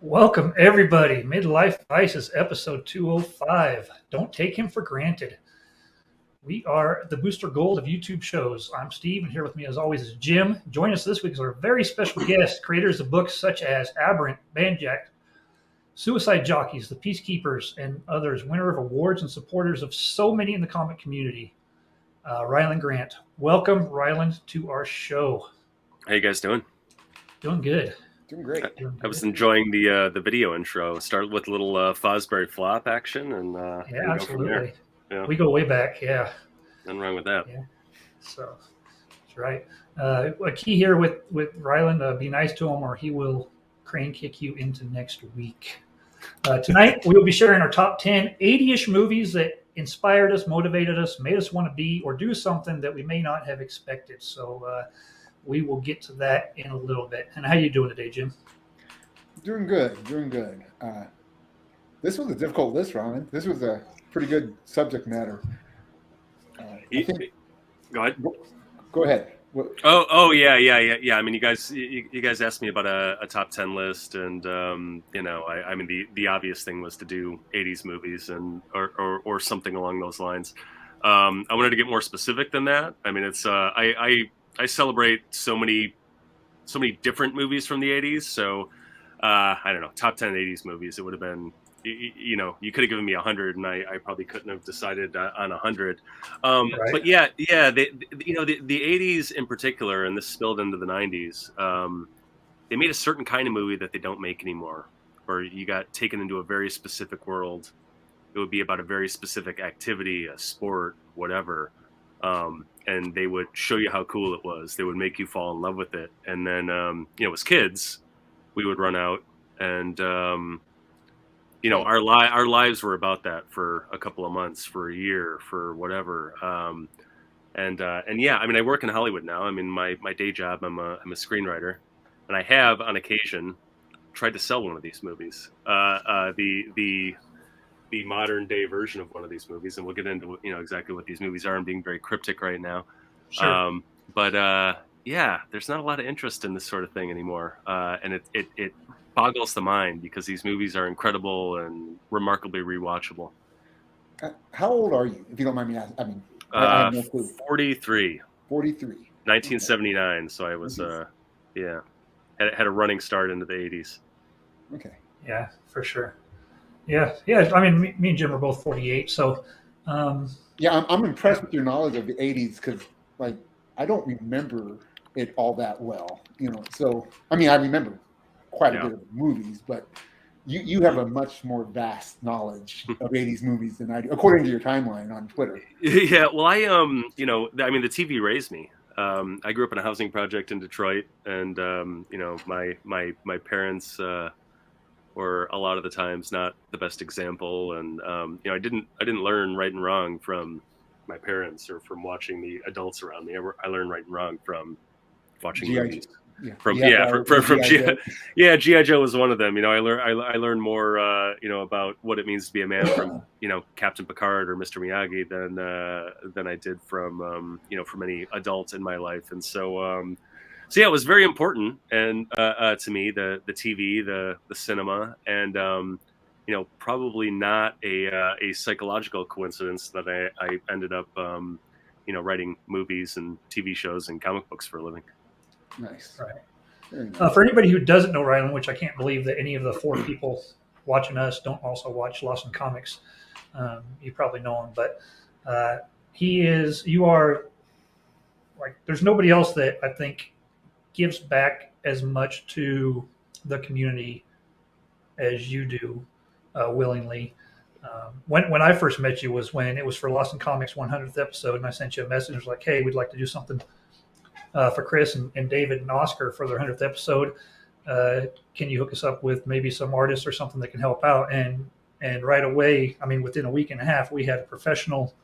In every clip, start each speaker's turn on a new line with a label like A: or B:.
A: Welcome, everybody. Midlife Vices, episode 205. Don't take him for granted. We are the Booster Gold of YouTube shows. I'm Steve, and here with me, as always, is Jim. Join us this week as our very special guest, creators of books such as Aberrant, Banjack, Suicide Jockeys, The Peacekeepers, and others, winner of awards and supporters of so many in the comic community. Ryland Grant. Welcome, Ryland, to our show.
B: How you guys doing?
A: Doing good.
C: Doing great.
B: I was enjoying the video intro. Start with a little Fosbury Flop action, and
A: Yeah,
B: go
A: absolutely.
B: from there. Yeah.
A: We go way back. Yeah.
B: Nothing wrong with that.
A: Yeah. So that's right. A key here with Ryland, be nice to him, or he will crane kick you into next week. Tonight we will be sharing our top 10 80-ish movies that inspired us, motivated us, made us want to be or do something that we may not have expected. So we will get to that in a little bit. And how you doing today, Jim?
C: Doing good. Doing good. This was a difficult list, Ryan. This was a pretty good subject matter.
B: Go ahead.
C: Go ahead.
B: Yeah. I mean, you guys asked me about a top 10 list, and I mean, the obvious thing was to do 80s movies and or something along those lines. I wanted to get more specific than that. I mean, it's I celebrate so many different movies from the 80s. So I don't know, top 10 80s movies. It would have been, you could have given me 100, and I probably couldn't have decided on 100.
A: Right.
B: But yeah, the 80s in particular, and this spilled into the 90s. They made a certain kind of movie that they don't make anymore, where you got taken into a very specific world. It would be about a very specific activity, a sport, whatever. And they would show you how cool it was. They would make you fall in love with it. And then, as kids, we would run out and, our lives were about that for a couple of months, for a year, for whatever. And yeah, I mean, I work in Hollywood now. I mean, my day job, I'm a screenwriter, and I have on occasion tried to sell one of these movies. The modern day version of one of these movies, and we'll get into exactly what these movies are. I'm being very cryptic right now.
A: Sure.
B: Yeah, there's not a lot of interest in this sort of thing anymore, and it boggles the mind because these movies are incredible and remarkably rewatchable.
C: How old are you, if you don't mind me asking? I mean, I have no clue.
B: 43.
C: 43.
B: 1979. So I was, had a running start into the 80s.
C: Okay.
A: Yeah, for sure. Yeah. I mean, me and Jim are both 48, so.
C: Yeah, I'm impressed with your knowledge of the 80s because, I don't remember it all that well. So I mean, I remember quite a bit of movies, but you have a much more vast knowledge of 80s movies than I do, according to your timeline on Twitter.
B: Yeah, well, I I mean, the TV raised me. I grew up in a housing project in Detroit, and my parents were a lot of the times not the best example, and I didn't learn right and wrong from my parents or from watching the adults around me. I learned right and wrong from watching movies. G.I. Joe was one of them. I learned more about what it means to be a man from Captain Picard or Mr. Miyagi than I did from from any adult in my life. And so yeah, it was very important and to me, the TV, the cinema, and probably not a psychological coincidence that I ended up writing movies and TV shows and comic books for a living.
C: Nice.
A: Right. Nice. For anybody who doesn't know Ryland, which I can't believe that any of the four people watching us don't also watch Lawson Comics, you probably know him, but you are like, there's nobody else that I think gives back as much to the community as you do willingly. When I first met you was when it was for Lawson Comics 100th episode, and I sent you a message. It was like, hey, we'd like to do something for Chris and David and Oscar for their 100th episode. Can you hook us up with maybe some artists or something that can help out? And right away, I mean, within a week and a half, we had a professional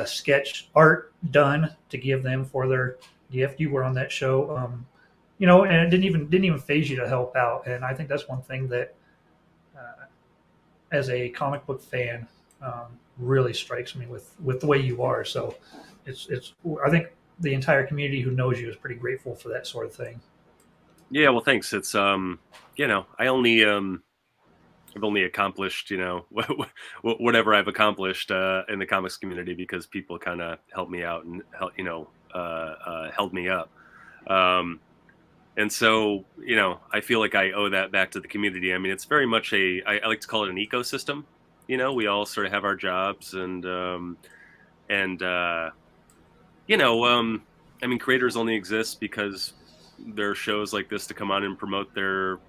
A: sketch art done to give them for their gift. You were on that show, and it didn't even phase you to help out. And I think that's one thing that, as a comic book fan, really strikes me with the way you are. So it's I think the entire community who knows you is pretty grateful for that sort of thing.
B: Yeah, well, thanks. It's I only I've only accomplished whatever I've accomplished in the comics community because people kind of helped me out and held me up. Um, and so I feel like I owe that back to the community. I mean, it's very much I like to call it an ecosystem. We all sort of have our jobs and I mean, creators only exist because there are shows like this to come on and promote their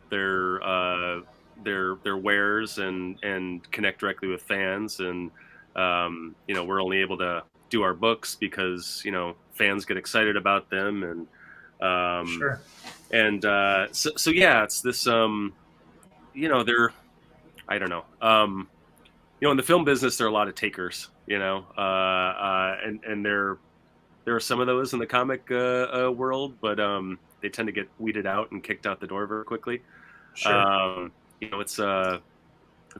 B: wares and connect directly with fans. And we're only able to do our books because fans get excited about them.
A: Sure.
B: So yeah, it's this they're I don't know. In the film business, there are a lot of takers. And there are some of those in the comic world, but they tend to get weeded out and kicked out the door very quickly.
A: Sure.
B: It's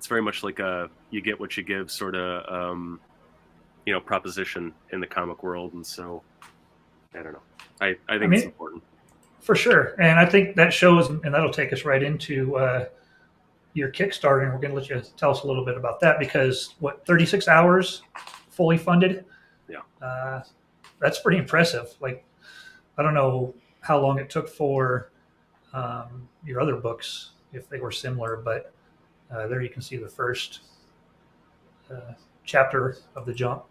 B: very much like a you get what you give sort of proposition in the comic world, and so I don't know. I think it's important
A: for sure, and I think that shows, and that'll take us right into your Kickstarter, and we're going to let you tell us a little bit about that because 36 hours fully funded?
B: Yeah.
A: That's pretty impressive. Like, I don't know how long it took for your other books, if they were similar, but there you can see the first chapter of The Jump.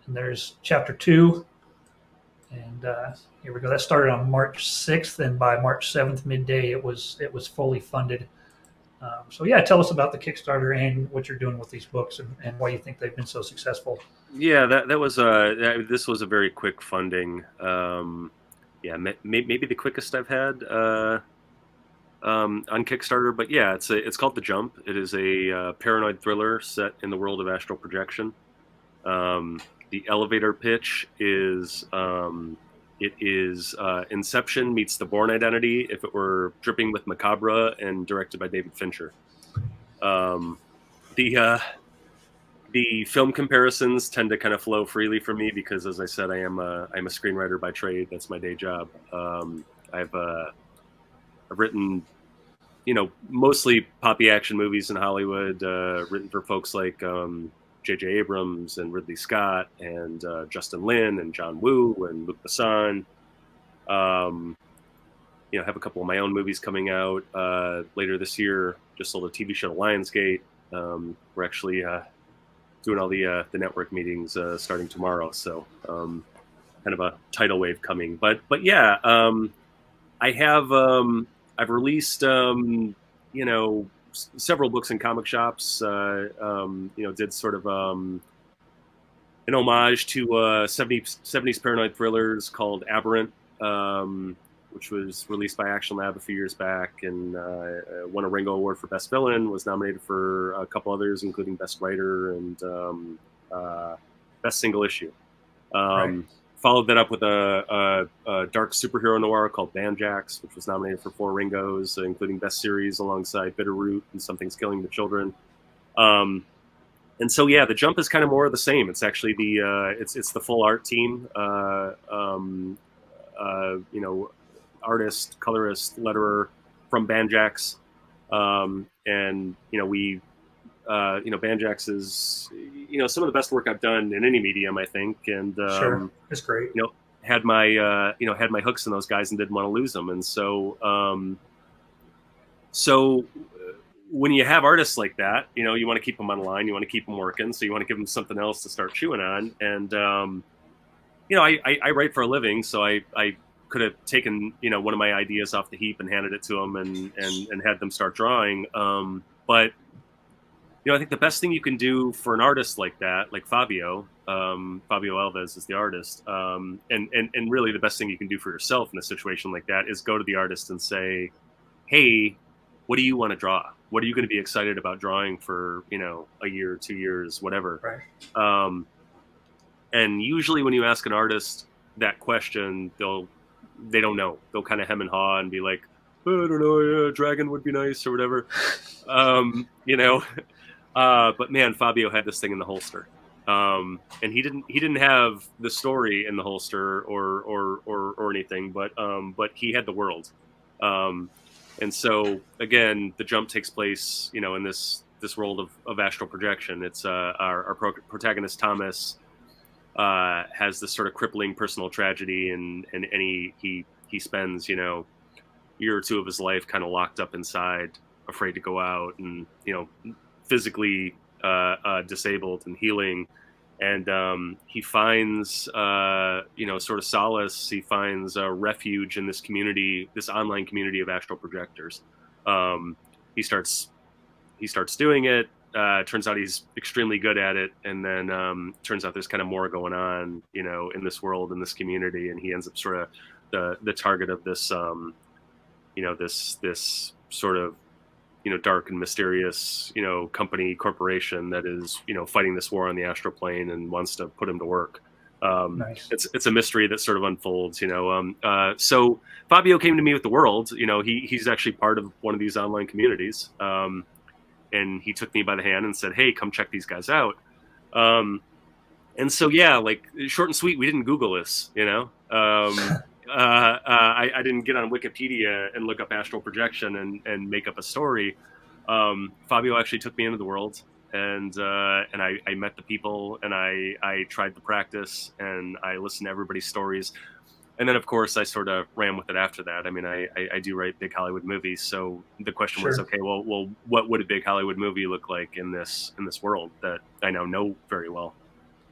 A: And there's chapter 2. And here we go. That started on March 6th, and by March 7th, midday, it was fully funded. So yeah, tell us about the Kickstarter and what you're doing with these books and why you think they've been so successful.
B: Yeah, that was this was a very quick funding. Maybe the quickest I've had on Kickstarter. But yeah, it's called The Jump. It is a paranoid thriller set in the world of astral projection. The elevator pitch is it is Inception meets The Bourne Identity if it were dripping with macabre and directed by David Fincher. The film comparisons tend to kind of flow freely for me because, as I said, I'm a screenwriter by trade. That's my day job. I've written, mostly poppy action movies in Hollywood. Written for folks like J.J. Abrams and Ridley Scott and Justin Lin and John Woo and Luc Besson. Have a couple of my own movies coming out later this year. Just sold a TV show to Lionsgate. We're actually doing all the network meetings starting tomorrow, so kind of a tidal wave coming. But yeah, I have I've released several books in comic shops. Did sort of an homage to 70s paranoid thrillers called Aberrant, which was released by Action Lab a few years back and won a Ringo Award for Best Villain, was nominated for a couple others, including Best Writer and Best Single Issue.
A: Right.
B: Followed that up with a dark superhero noir called Banjax, which was nominated for 4 Ringos, including Best Series alongside Bitterroot and Something's Killing the Children. And so, yeah, The Jump is kind of more of the same. It's actually it's the full art team, artist, colorist, letterer from Banjax. And Banjax is, some of the best work I've done in any medium, I think. And,
A: Sure. It's great.
B: Had my hooks in those guys and didn't want to lose them. And so, when you have artists like that, you want to keep them on the line, you want to keep them working. So you want to give them something else to start chewing on. And, I write for a living, so I could have taken, one of my ideas off the heap and handed it to them and had them start drawing. But I think the best thing you can do for an artist like that, like Fabio Alves is the artist, and really the best thing you can do for yourself in a situation like that is go to the artist and say, hey, what do you want to draw? What are you going to be excited about drawing for, a year, 2 years, whatever?
A: Right.
B: And usually when you ask an artist that question, they don't know. They'll kind of hem and haw and be like, oh, I don't know, yeah, dragon would be nice or whatever. But man, Fabio had this thing in the holster, and he didn't have the story in the holster or anything, but he had the world, And so again, the jump takes place, you know, in this world of astral projection. It's our protagonist Thomas has this sort of crippling personal tragedy, and he spends, you know, a year or two of his life kind of locked up inside, afraid to go out, and, you know, physically disabled and healing. And he finds, you know, sort of solace. He finds refuge in this community, this online community of astral projectors. He starts doing it. Turns out he's extremely good at it, and then turns out there's kind of more going on, you know, in this world, in this community, and he ends up sort of the target of this, you know, this sort of, you know, dark and mysterious, you know, corporation that is, you know, fighting this war on the astral plane and wants to put him to work.
A: Nice.
B: It's a mystery that sort of unfolds, you know. So Fabio came to me with the world. You know, he's actually part of one of these online communities, and he took me by the hand and said, "Hey, come check these guys out." And so, yeah, like, short and sweet, we didn't Google this, you know. I didn't get on Wikipedia and look up astral projection and make up a story. Fabio actually took me into the world, and I met the people, and I tried the practice, and I listened to everybody's stories. And then, of course, I sort of ran with it after that. I mean, I do write big Hollywood movies, so the question was, okay, well, what would a big Hollywood movie look like in this world that I now know very well?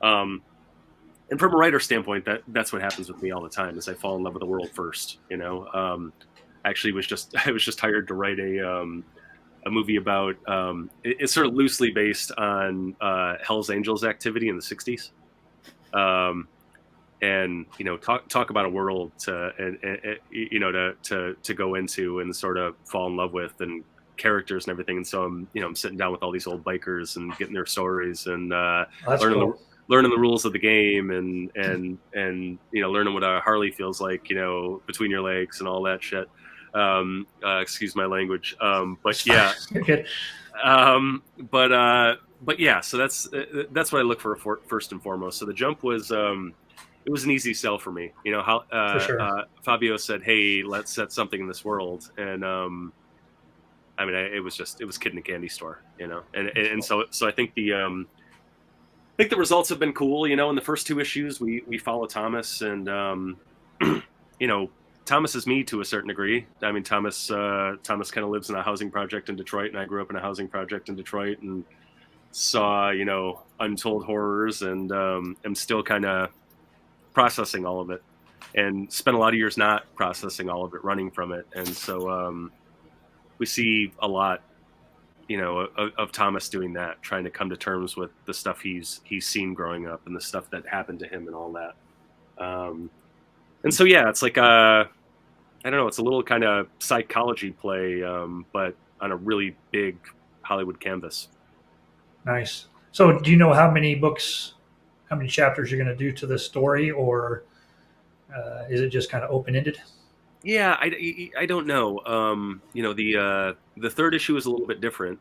B: And from a writer standpoint, that's what happens with me all the time, is I fall in love with the world first. You know, actually I was just hired to write a movie about, it's sort of loosely based on Hell's Angels activity in the '60s. And, you know, talk about a world you know, to go into and sort of fall in love with, and characters and everything. And so I'm sitting down with all these old bikers and getting their stories, and learning the rules of the game, and you know, learning what a Harley feels like, you know, between your legs and all that shit. Excuse my language. But yeah,
A: Good.
B: But yeah, so that's what I look for first and foremost. So the jump was, it was an easy sell for me. You know, how
A: For sure.
B: Fabio said, "Hey, let's set something in this world," and I mean, it was kid in a candy store, you know, and so I think the results have been cool. You know, in the first 2 issues, we follow Thomas, and you know, Thomas is me to a certain degree. I mean, Thomas kind of lives in a housing project in Detroit, and I grew up in a housing project in Detroit, and saw, you know, untold horrors, and am still kind of processing all of it, and spent a lot of years not processing all of it, running from it. And so we see a lot, you know, of Thomas doing that, trying to come to terms with the stuff he's seen growing up, and the stuff that happened to him, and all that. And so, yeah, it's like I don't know, it's a little kind of psychology play, but on a really big Hollywood canvas.
A: Nice. So, do you know how many chapters you're going to do to this story, or is it just kind of open ended?
B: Yeah, I don't know. You know, the 3rd issue is a little bit different.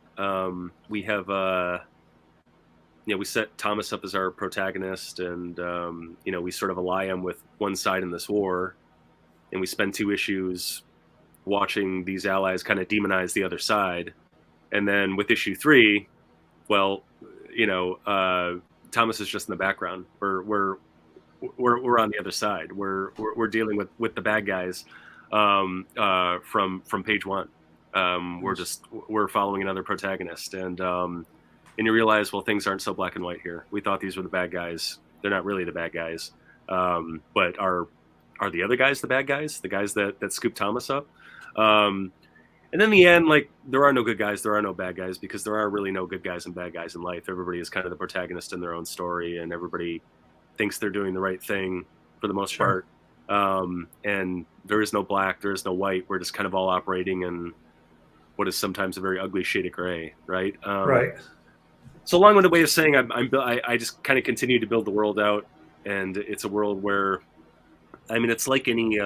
B: We have, you know, we set Thomas up as our protagonist, and you know, we sort of ally him with one side in this war, and we spend 2 issues watching these allies kind of demonize the other side. And then with issue 3, well, you know, Thomas is just in the background. We're on the other side. We're dealing with the bad guys from page 1. We're following another protagonist, and you realize, well, things aren't so black and white here. We thought these were the bad guys. They're not really the bad guys. But are the other guys the bad guys? The guys that scooped Thomas up? And in the end, like, there are no good guys, there are no bad guys, because there are really no good guys and bad guys in life. Everybody is kind of the protagonist in their own story, and everybody thinks they're doing the right thing for the most part. And there is no black, there is no white. We're just kind of all operating in what is sometimes a very ugly shade of gray, right?
A: Right.
B: So, long-winded way of saying, I just kind of continue to build the world out, and it's a world where, I mean, it's like any.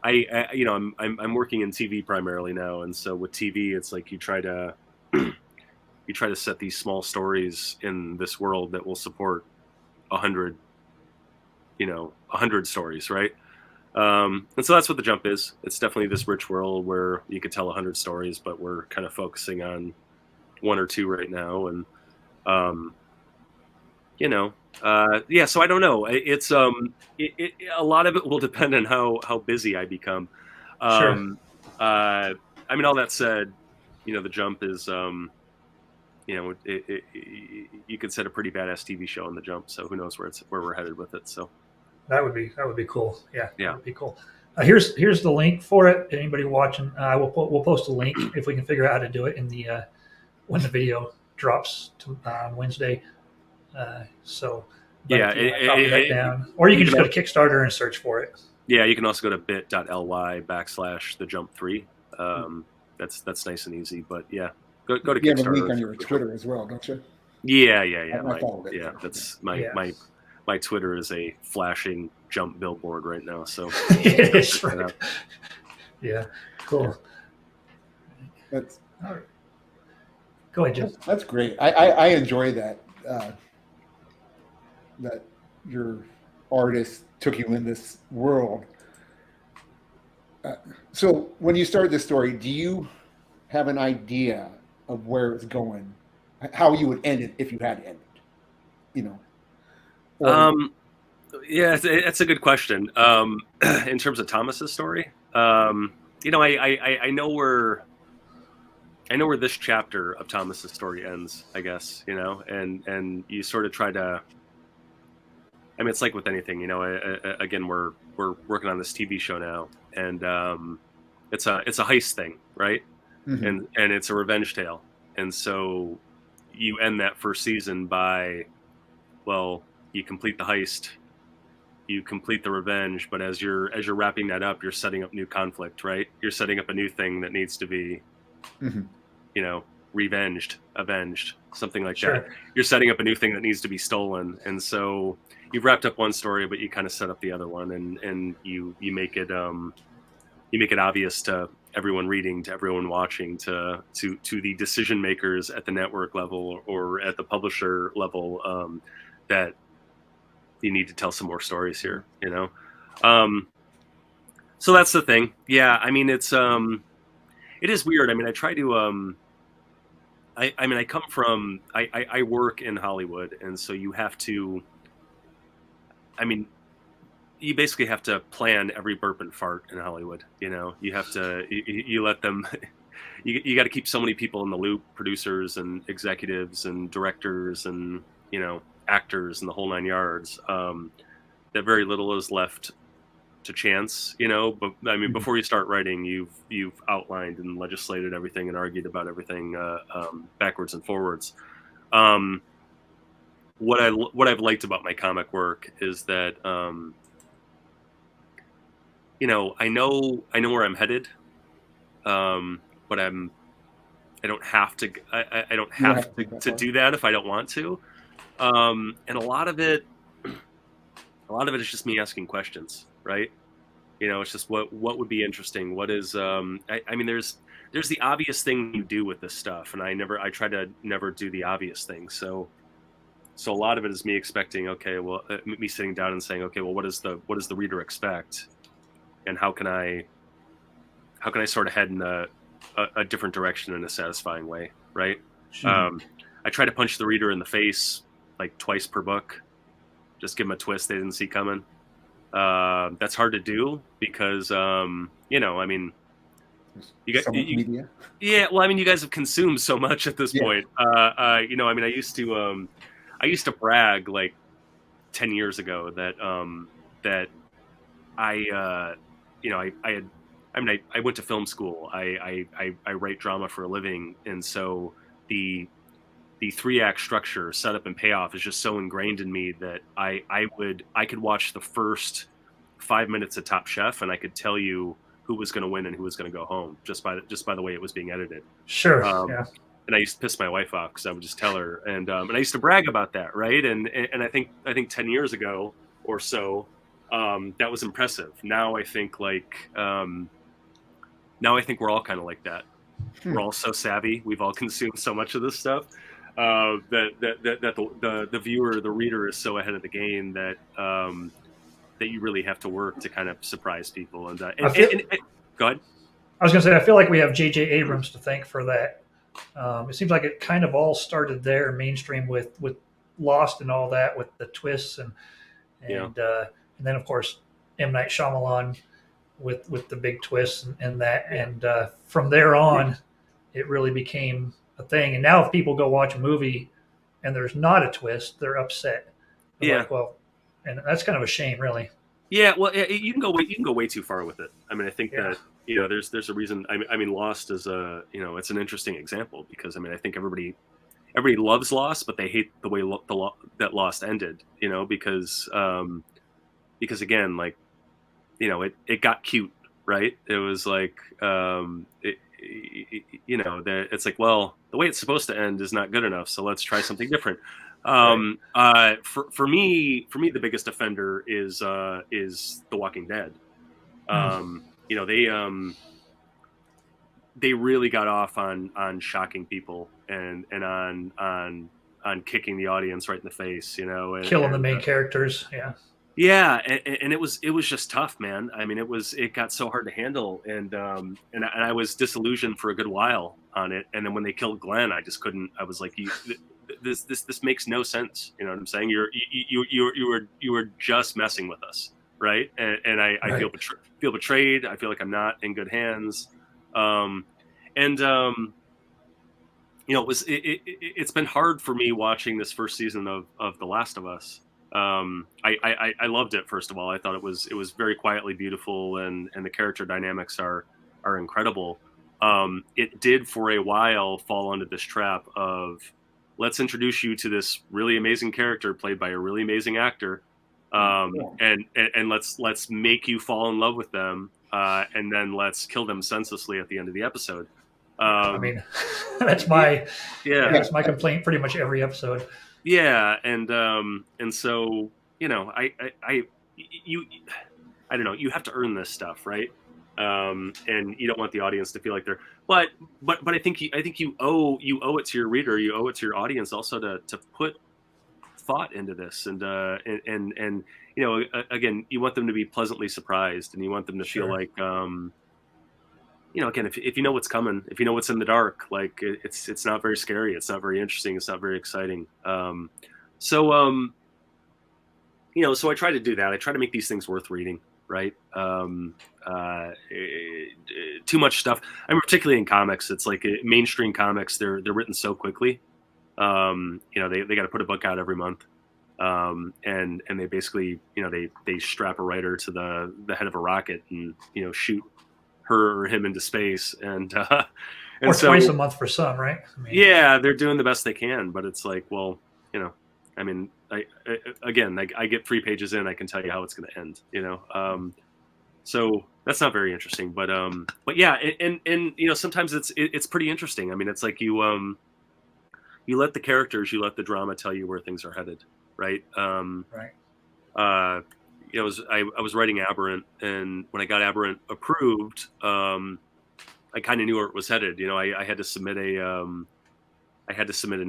B: You know, I'm working in TV primarily now, and so with TV, it's like you try to set these small stories in this world that will support 100 stories, right? And so that's what the jump is. It's definitely this rich world where you could tell 100 stories, but we're kind of focusing on one or two right now. And, yeah, so I don't know. It's, a lot of it will depend on how busy I become.
A: Sure.
B: I mean, all that said, the jump is, you could set a pretty badass TV show on the jump. So who knows where we're headed with it. So
A: That would be cool. Yeah,
B: Yeah.
A: that would be cool. Here's the link for it. Anybody watching, we'll post a link if we can figure out how to do it in the when the video drops on Wednesday. So
B: Yeah,
A: if you wanna copy that down, or you can just go to Kickstarter and search for it.
B: yeah, you can also go to bit.ly/thejump3. That's nice and easy. But yeah, go to
C: You have a
B: Kickstarter.
C: link on your Twitter as well, don't you?
B: Yeah.
C: I followed it.
B: Yeah, that's
A: Yeah.
B: my Twitter is a flashing jump billboard right now. So
A: It is,
B: check that
A: right.
B: out.
A: Yeah, cool.
C: That's
A: All right. Go ahead, Jim.
C: that's great. I enjoy that that your artist took you in this world. So when you started this story, do you have an idea of where it's going, how you would end it if you had to end it? Or,
B: Yeah, it's a good question. In terms of Thomas's story, I know where this chapter of Thomas's story ends, I guess, and you sort of try to. I mean, it's like with anything, again, we're working on this TV show now, and it's a heist thing, right?
C: Mhm.
B: And it's a revenge tale, and so you end that first season by, well, you complete the heist, you complete the revenge, but as you're wrapping that up, you're setting up new conflict, right? You're setting up a new thing that needs to be,
C: Mhm.
B: revenged, avenged, something like
A: Sure.
B: that. You're setting up a new thing that needs to be stolen, and so you've wrapped up one story, but you kind of set up the other one, and you make it obvious to everyone reading, to everyone watching, to the decision makers at the network level or at the publisher level, that you need to tell some more stories here. So that's the thing. Yeah, I mean, it is weird. I mean, I try to. I come from. I work in Hollywood, and so you have to. I mean, you basically have to plan every burp and fart in Hollywood. You have to. You let them. You got to keep so many people in the loop: producers and executives and directors and actors and the whole nine yards. That very little is left to chance, but I mean, before you start writing, you've outlined and legislated everything and argued about everything backwards and forwards. What I've liked about my comic work is that I know where I'm headed, but I don't have to to do that if I don't want to, and a lot of it is just me asking questions, right? It's just what would be interesting. What is I mean, there's the obvious thing you do with this stuff, and I try to never do the obvious thing. So a lot of it is me expecting, okay, well, me sitting down and saying, okay, well, what does the reader expect, and how can I sort of head in a different direction in a satisfying way, right?
C: Sure.
B: I try to punch the reader in the face like twice per book, just give them a twist they didn't see coming. That's hard to do because, I mean,
C: media.
B: Yeah, well, I mean, you guys have consumed so much at this point. I mean, I used to brag like 10 years ago that I went to film school. I write drama for a living, and so the 3-act structure, setup and payoff, is just so ingrained in me that I could watch the first 5 minutes of Top Chef and I could tell you who was going to win and who was going to go home just by the way it was being edited.
A: Sure. Yeah.
B: And I used to piss my wife off because I would just tell her, and I used to brag about that, right? And I think 10 years ago or so, that was impressive. Now I think we're all kind of like that. We're all so savvy. We've all consumed so much of this stuff that the viewer, the reader, is so ahead of the game that that you really have to work to kind of surprise people. And go ahead.
A: I was going to say, I feel like we have J.J. Abrams to thank for that. It seems like it kind of all started there, mainstream with Lost and all that, with the twists and then of course M. Night Shyamalan with the big twists and that, and from there on, it really became a thing. And now if people go watch a movie and there's not a twist, they're upset. They're like, well, and that's kind of a shame, really.
B: Yeah, well, you can go way too far with it. I mean, I think that there's a reason. I mean, Lost is it's an interesting example because I mean, I think everybody loves Lost, but they hate the way that Lost ended. Because again, like, it got cute, right? It was like, it's like, well, the way it's supposed to end is not good enough, so let's try something different. For me, the biggest offender is The Walking Dead. They really got off on shocking people and on kicking the audience right in the face, and
A: killing the main characters.
B: Yeah, and it was just tough, man. I mean, it got so hard to handle, and I was disillusioned for a good while on it. And then when they killed Glenn, I just couldn't. I was like, this makes no sense. You know what I'm saying? You were just messing with us, right? And I
A: right.
B: feel betrayed. I feel like I'm not in good hands. It's been hard for me watching this first season of The Last of Us. I loved it. First of all, I thought it was very quietly beautiful, and the character dynamics are incredible. It did for a while fall into this trap of, let's introduce you to this really amazing character played by a really amazing actor, and let's make you fall in love with them, and then let's kill them senselessly at the end of the episode.
A: I mean, that's my complaint pretty much every episode.
B: Yeah, and so I don't know. You have to earn this stuff, right? And you don't want the audience to feel like they're. But I think you owe it to your reader. You owe it to your audience also to put thought into this, and again, you want them to be pleasantly surprised, and you want them to feel like. Again, if you know what's coming, if you know what's in the dark, like it's not very scary, it's not very interesting, it's not very exciting. So I try to do that. I try to make these things worth reading, right? Too much stuff. I mean, particularly in comics, it's like mainstream comics. They're written so quickly. They got to put a book out every month, and they basically they strap a writer to the head of a rocket and shoot her or him into space, and
A: or twice a month for some, right? I mean,
B: yeah, they're doing the best they can, but it's like, well, I mean, I get 3 pages in, I can tell you how it's going to end, so that's not very interesting, but yeah, and sometimes it's pretty interesting. I mean, it's like you let the characters, you let the drama tell you where things are headed, right? I was writing Aberrant, and when I got Aberrant approved, I kind of knew where it was headed. I had to submit an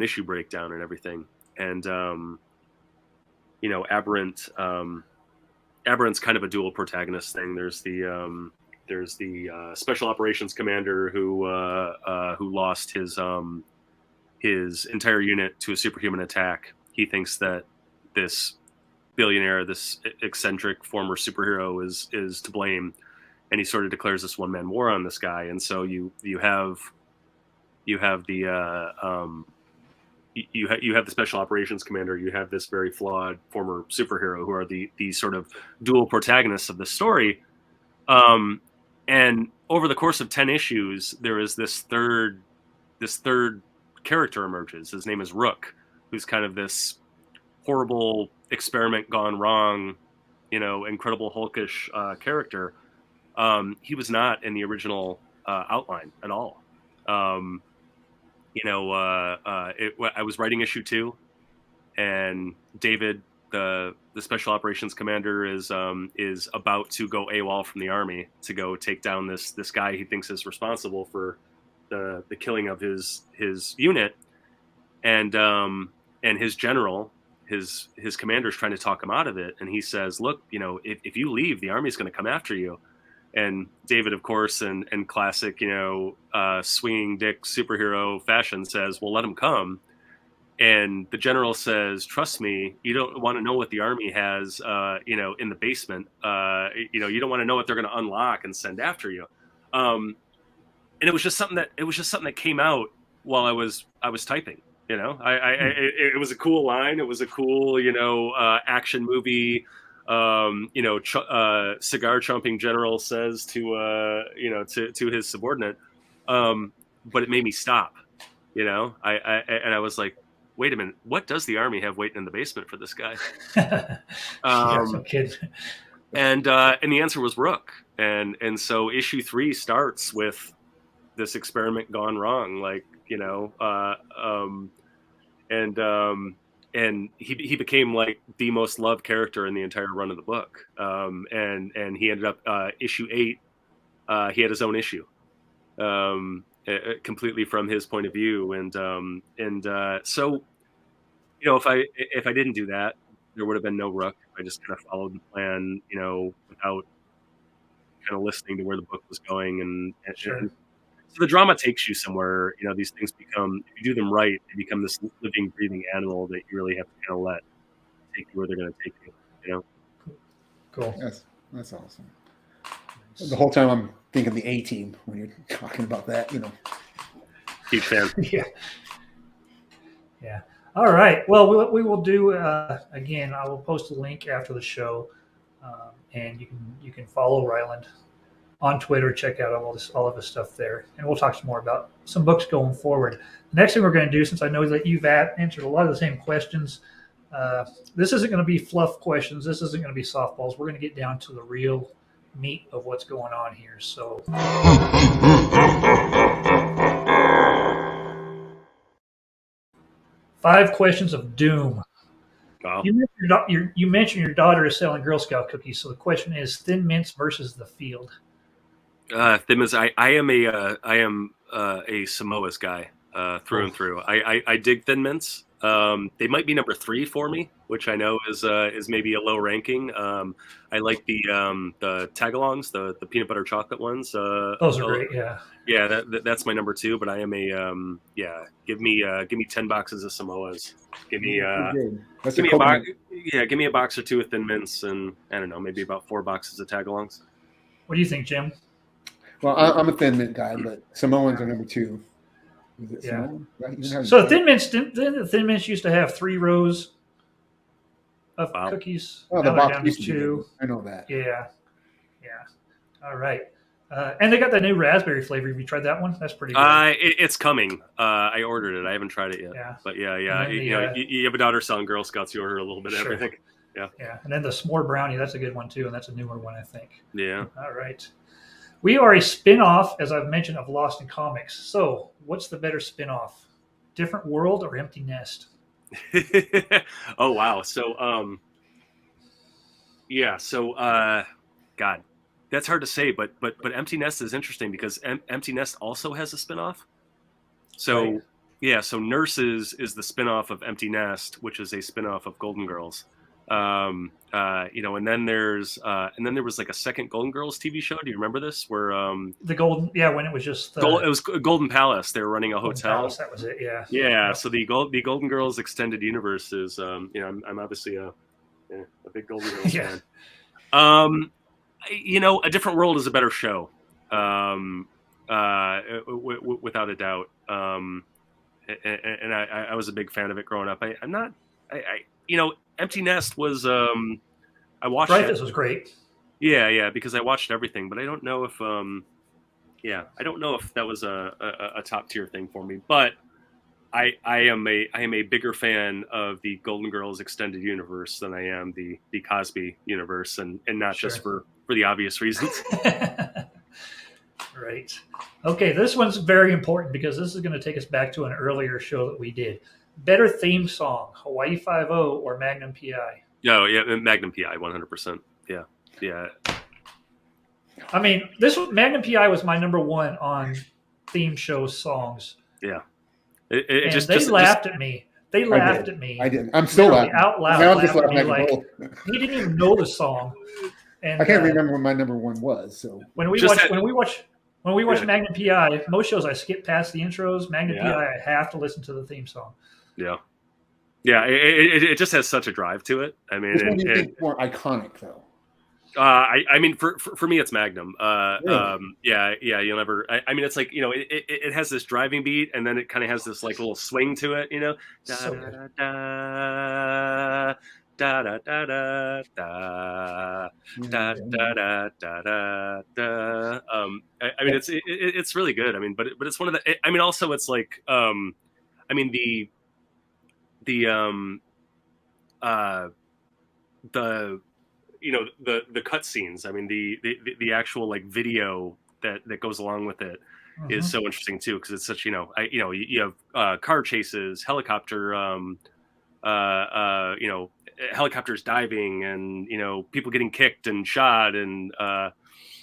B: issue breakdown and everything, and Aberrant's kind of a dual protagonist thing. There's the special operations commander who lost his entire unit to a superhuman attack. He thinks that this billionaire, this eccentric former superhero is to blame, and he sort of declares this one-man war on this guy. And so you have the special operations commander, you have this very flawed former superhero, who are the sort of dual protagonists of the story. And over the course of 10 issues, there is this third character emerges. His name is Rook, who's kind of this horrible experiment gone wrong, Incredible Hulkish character. He was not in the original outline at all. I was writing issue 2, and David, the special operations commander, is about to go AWOL from the army to go take down this guy he thinks is responsible for the killing of his unit, and his general his commander's trying to talk him out of it, and he says, "Look, if you leave, the Army's going to come after you." And David, of course, in classic, swinging dick superhero fashion, says, "Well, let them come." And the general says, "Trust me, you don't want to know what the Army has, in the basement. You don't want to know what they're going to unlock and send after you." And it was just something that came out while I was typing. It was a cool line. It was a cool, action movie. Cigar chomping general says to his subordinate, but it made me stop. I was like, wait a minute, what does the Army have waiting in the basement for this guy?
A: Yeah, no kidding.
B: And the answer was Rook. And so issue 3 starts with this experiment gone wrong, and he became like the most loved character in the entire run of the book. And he ended up issue 8. He had his own issue, completely from his point of view. So, if I didn't do that, there would have been no Rook. I just kind of followed the plan, without kind of listening to where the book was going. And
A: Sure.
B: so the drama takes you somewhere. These things become, if you do them right, they become this living, breathing animal that you really have to kind of let take you where they're going to take you.
A: Cool.
C: That's awesome. The whole time I'm thinking the A-Team when you're talking about that.
B: Huge fan.
A: Yeah. All right. Well, we will do again. I will post a link after the show, and you can follow Ryland on Twitter. Check out all of his stuff there, and we'll talk some more about some books going forward. The next thing we're going to do, since I know that you've answered a lot of the same questions, this isn't going to be fluff questions. This isn't going to be softballs. We're going to get down to the real meat of what's going on here. So. 5 questions of doom.
B: Wow.
A: You mentioned your daughter is selling Girl Scout cookies, so the question is Thin Mints versus the Field.
B: Thin Mints. I am a Samoa's guy through and through. I dig Thin Mints. They might be number 3 for me, which I know is maybe a low ranking. I like the tagalongs, the peanut butter chocolate ones.
A: Those are great. Yeah.
B: Yeah, that's my number 2. But I am give me 10 boxes of Samoas. Give me give me a box or 2 of Thin Mints, and I don't know, maybe about 4 boxes of tagalongs.
A: What do you think, Jim?
C: Well, I'm a Thin Mint guy, but Samoans are number 2. Is it
A: Samoan?
C: Yeah.
A: So Thin Mints used to have 3 rows of cookies.
C: Oh, the box used to be 2. I know that.
A: Yeah. All right. And they got the new raspberry flavor. Have you tried that one? That's pretty good.
B: It's coming. I ordered it. I haven't tried it yet.
A: Yeah.
B: But yeah. You have a daughter selling Girl Scouts. You order a little bit of everything. Yeah.
A: Yeah. And then the s'more brownie. That's a good one too, and that's a newer one, I think.
B: Yeah.
A: All right. We are a spin-off, as I've mentioned, of Lost in Comics. So, what's the better spin-off? Different World or Empty Nest?
B: Oh wow. So God, that's hard to say, but Empty Nest is interesting because Empty Nest also has a spin-off. So
A: right.
B: Yeah, so Nurses is the spin-off of Empty Nest, which is a spin-off of Golden Girls. And then there was like a second Golden Girls TV show. Do you remember this? Where
A: when it was just
B: it was Golden Palace. They were running a hotel.
A: Palace, that was it. Yeah.
B: Yeah. So the Golden Girls extended universe is I'm obviously a big Golden Girls fan. A Different World is a better show, without a doubt. And I was a big fan of it growing up. Empty Nest was I watched it.
A: This was great.
B: Yeah, because I watched everything, but I don't know if that was a top tier thing for me. But I am a bigger fan of the Golden Girls extended universe than I am the Cosby universe, and not just for the obvious reasons.
A: Right. Okay, this one's very important because this is going to take us back to an earlier show that we did. Better theme song, Hawaii Five-0 or Magnum P.I.?
B: No, yeah, Magnum P.I. 100%. Yeah.
A: I mean, Magnum P.I. was my number 1 on theme show songs.
B: Yeah.
A: They laughed at me. They laughed at me.
C: I did. I'm still
A: literally
C: laughing.
A: out loud.
C: I mean, I'm just
A: laughing at
C: laughing
A: me
C: at
A: like
C: the whole-
A: he didn't even know the song. And
C: I can't remember what my number one was. So
A: when we
B: Just
A: watch
B: that-
A: when we watch
B: Yeah.
A: Magnum PI, most shows I skip past the intros. Magnum
B: Yeah.
A: PI, I have to listen to the theme song.
B: Yeah. Yeah, it just has such a drive to it. I mean,
C: which one do you think more iconic though?
B: I mean, for me, it's Magnum.
C: Really?
B: Yeah, you'll never. I mean, it's like, you know, it has this driving beat, and then it kind of has this like little swing to it. You know, da
A: So
B: da
A: good.
B: da da da da da da da da da da. I mean, it's really good. I mean, but it's one of the. I mean, also it's like, I mean the you know, the cutscenes. I mean, the actual like video that goes along with it is so interesting too, because it's such, you know, you have car chases, helicopter, you know, helicopters diving, and, you know, people getting kicked and shot, and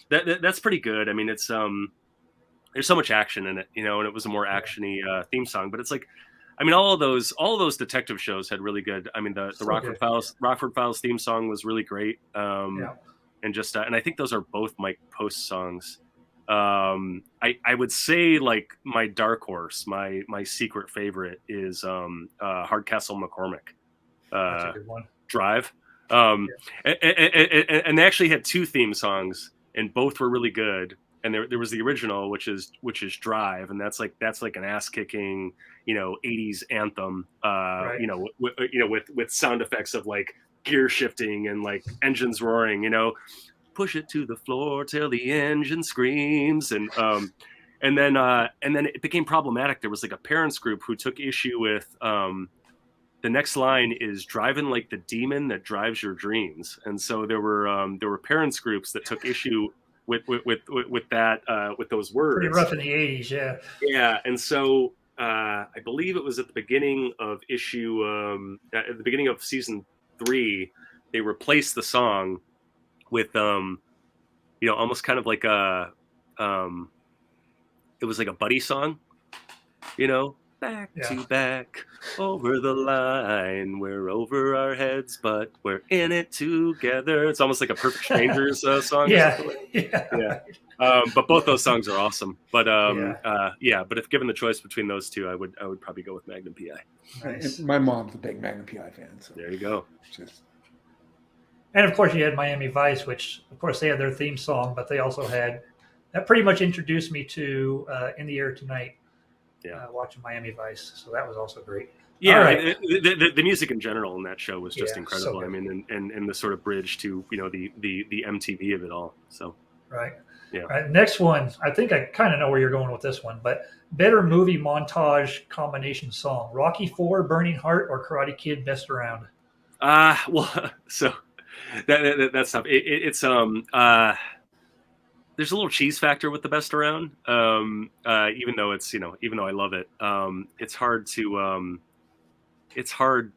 B: that's pretty good. I mean, it's there's so much action in it, you know, and it was a more actiony theme song, but it's like, I mean, all of those detective shows had really good. I mean, the
A: So
B: Rockford Files theme song was really great.
A: Yeah.
B: And just and I think those are both Mike Post songs. I would say like my dark horse, my secret favorite is Hardcastle McCormick,
A: That's a good one.
B: Drive. And they actually had two theme songs, and both were really good. And there was the original, which is Drive, and that's like an ass kicking, you know, 80s anthem,
A: Right.
B: you know, with sound effects of like gear shifting and like engines roaring, you know, push it to the floor till the engine screams, and then it became problematic. There was like a parents group who took issue with the next line is driving like the demon that drives your dreams, and so there were parents groups that took issue with that with those words.
A: Pretty rough in the 80s, yeah.
B: Yeah, and so I believe it was at the beginning of at the beginning of season 3, they replaced the song with you know, almost kind of like a it was like a buddy song, you know, back to back over the line, we're over our heads but we're in it together. It's almost like a Perfect Strangers song.
A: Yeah.
B: But both those songs are awesome. But but if given the choice between those two, I would probably go with Magnum PI.
A: Nice.
C: My mom's a big Magnum PI fan. So
B: There you go.
C: just
A: And of course, you had Miami Vice, which of course they had their theme song, but they also had that pretty much introduced me to In the Air Tonight. Watching Miami Vice, so that was also great.
B: Yeah,
A: all right.
B: the music in general in that show was just incredible.
A: So
B: I mean, and the sort of bridge to, you know, the MTV of it all. So
A: right.
B: Yeah.
A: All right. Next one, I think I kind of know where you're going with this one, but better movie montage combination song: Rocky IV, Burning Heart, or Karate Kid, Best Around?
B: Well, so that's tough. It's there's a little cheese factor with the Best Around, even though it's, you know, even though I love it, it's hard to for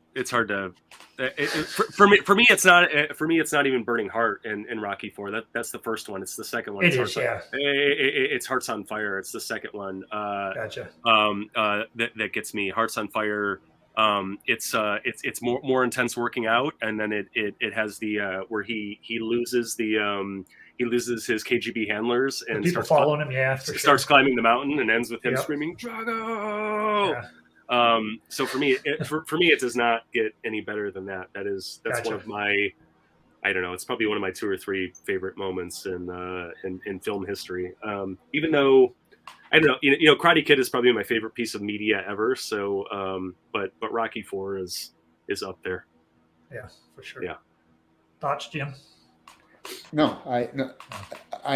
B: me it's not even Burning Heart in Rocky IV. That's the first one. It's the second one. It's Hearts on Fire. It's the second one.
A: Gotcha.
B: That gets me. Hearts on Fire. It's more intense working out, and then it has the where he loses his KGB handlers and
A: people
B: starts
A: following him.
B: starts climbing the mountain, and ends with him screaming Drago.
A: Yeah.
B: So for me, it does not get any better than that. That's
A: Gotcha.
B: one of my, I don't know, it's probably one of my 2 or 3 favorite moments in film history. Even though, I don't know, you know, Karate Kid is probably my favorite piece of media ever. So, but Rocky IV is up there.
A: Yeah, for sure.
B: Yeah.
A: Thoughts, Jim?
C: No, I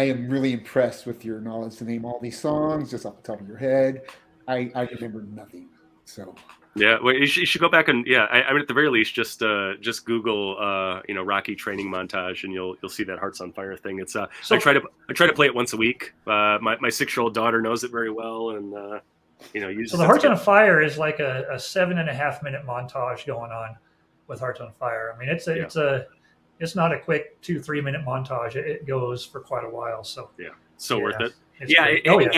C: am really impressed with your knowledge to name all these songs just off the top of your head. I remember nothing. So
B: yeah, well, you should go back and I mean, at the very least, just Google you know, Rocky training montage, and you'll see that Hearts on Fire thing. It's I try to play it once a week. My 6-year-old daughter knows it very well, and you know, uses.
A: So the Hearts on Fire is like a 7.5 minute montage going on with Hearts on Fire. I mean, it's not a quick 2-3 minute montage. It goes for quite a while. So
B: worth it.
A: I
B: mean,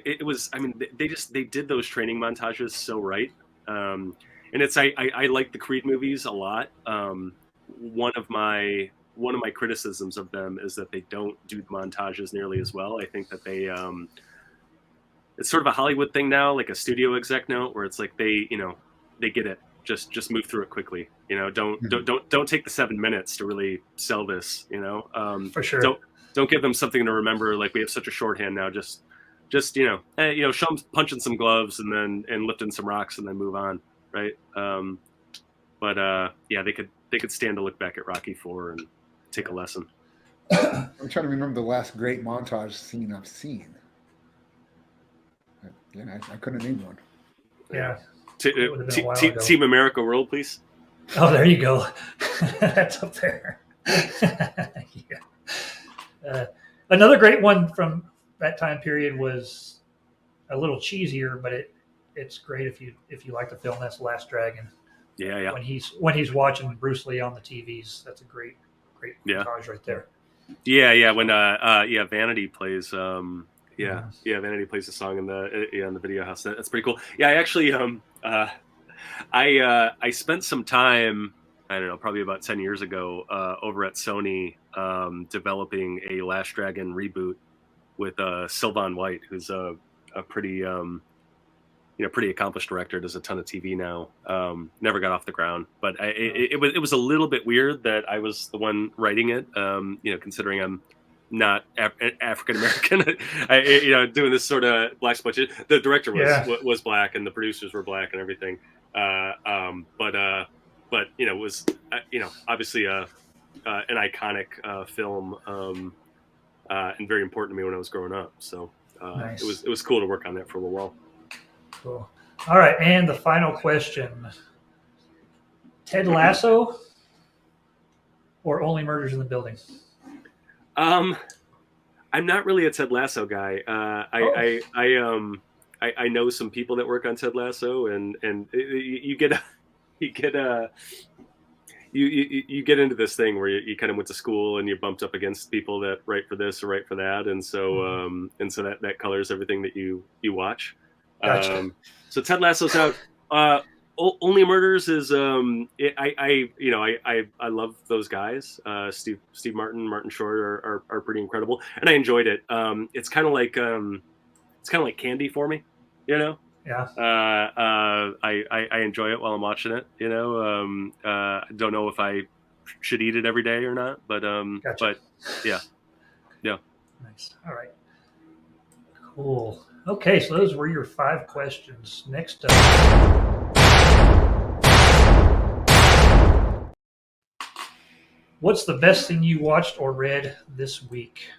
B: it was. I mean, they did those training montages so right. And it's I like the Creed movies a lot. One of my criticisms of them is that they don't do the montages nearly as well. I think that they it's sort of a Hollywood thing now, like a studio exec note, where it's like they get it. Just move through it quickly. Don't take the 7 minutes to really sell this.
A: For sure.
B: Don't give them something to remember. Like, we have such a shorthand now. Just show them punching some gloves and lifting some rocks and then move on, right? But they could stand to look back at Rocky IV and take a lesson.
C: I'm trying to remember the last great montage scene I've seen. Yeah, I couldn't name one.
A: Yeah.
B: Team America World, please.
A: Oh, there you go. That's up there. Yeah. Another great one from that time period was a little cheesier, but it's great if you like the film. That's Last Dragon.
B: Yeah.
A: When he's watching Bruce Lee on the TVs, that's a great montage right there.
B: Yeah. When Vanity plays. Vanity plays a song in the video house. That's pretty cool. Yeah, I actually I spent some time, I don't know, probably about 10 years ago, over at Sony, developing a Last Dragon reboot with Sylvan White, who's a pretty pretty accomplished director, does a ton of TV now. Never got off the ground, but it was a little bit weird that I was the one writing it. Considering I'm not African American, doing this sort of black spot. The director was black, and the producers were black, and everything. But it was obviously an iconic film, and very important to me when I was growing up. So
A: nice.
B: It was cool to work on that for a little while.
A: Cool. All right, and the final question: Ted Lasso or Only Murders in the Building?
B: I'm not really a Ted Lasso guy. I know some people that work on Ted Lasso, and you get into this thing where you kind of went to school and you bumped up against people that write for this or write for that, and so that colors everything that you watch.
A: Gotcha.
B: So Ted Lasso's out. Only Murders is I love those guys. Steve Martin, Martin Short are pretty incredible, and I enjoyed it. It's kind of like candy for me,
A: Yeah.
B: I enjoy it while I'm watching it. I don't know if I should eat it every day or not, but
A: Gotcha.
B: But yeah.
A: Nice. All right. Cool. Okay, so those were your 5 questions. Next up. What's the best thing you watched or read this week?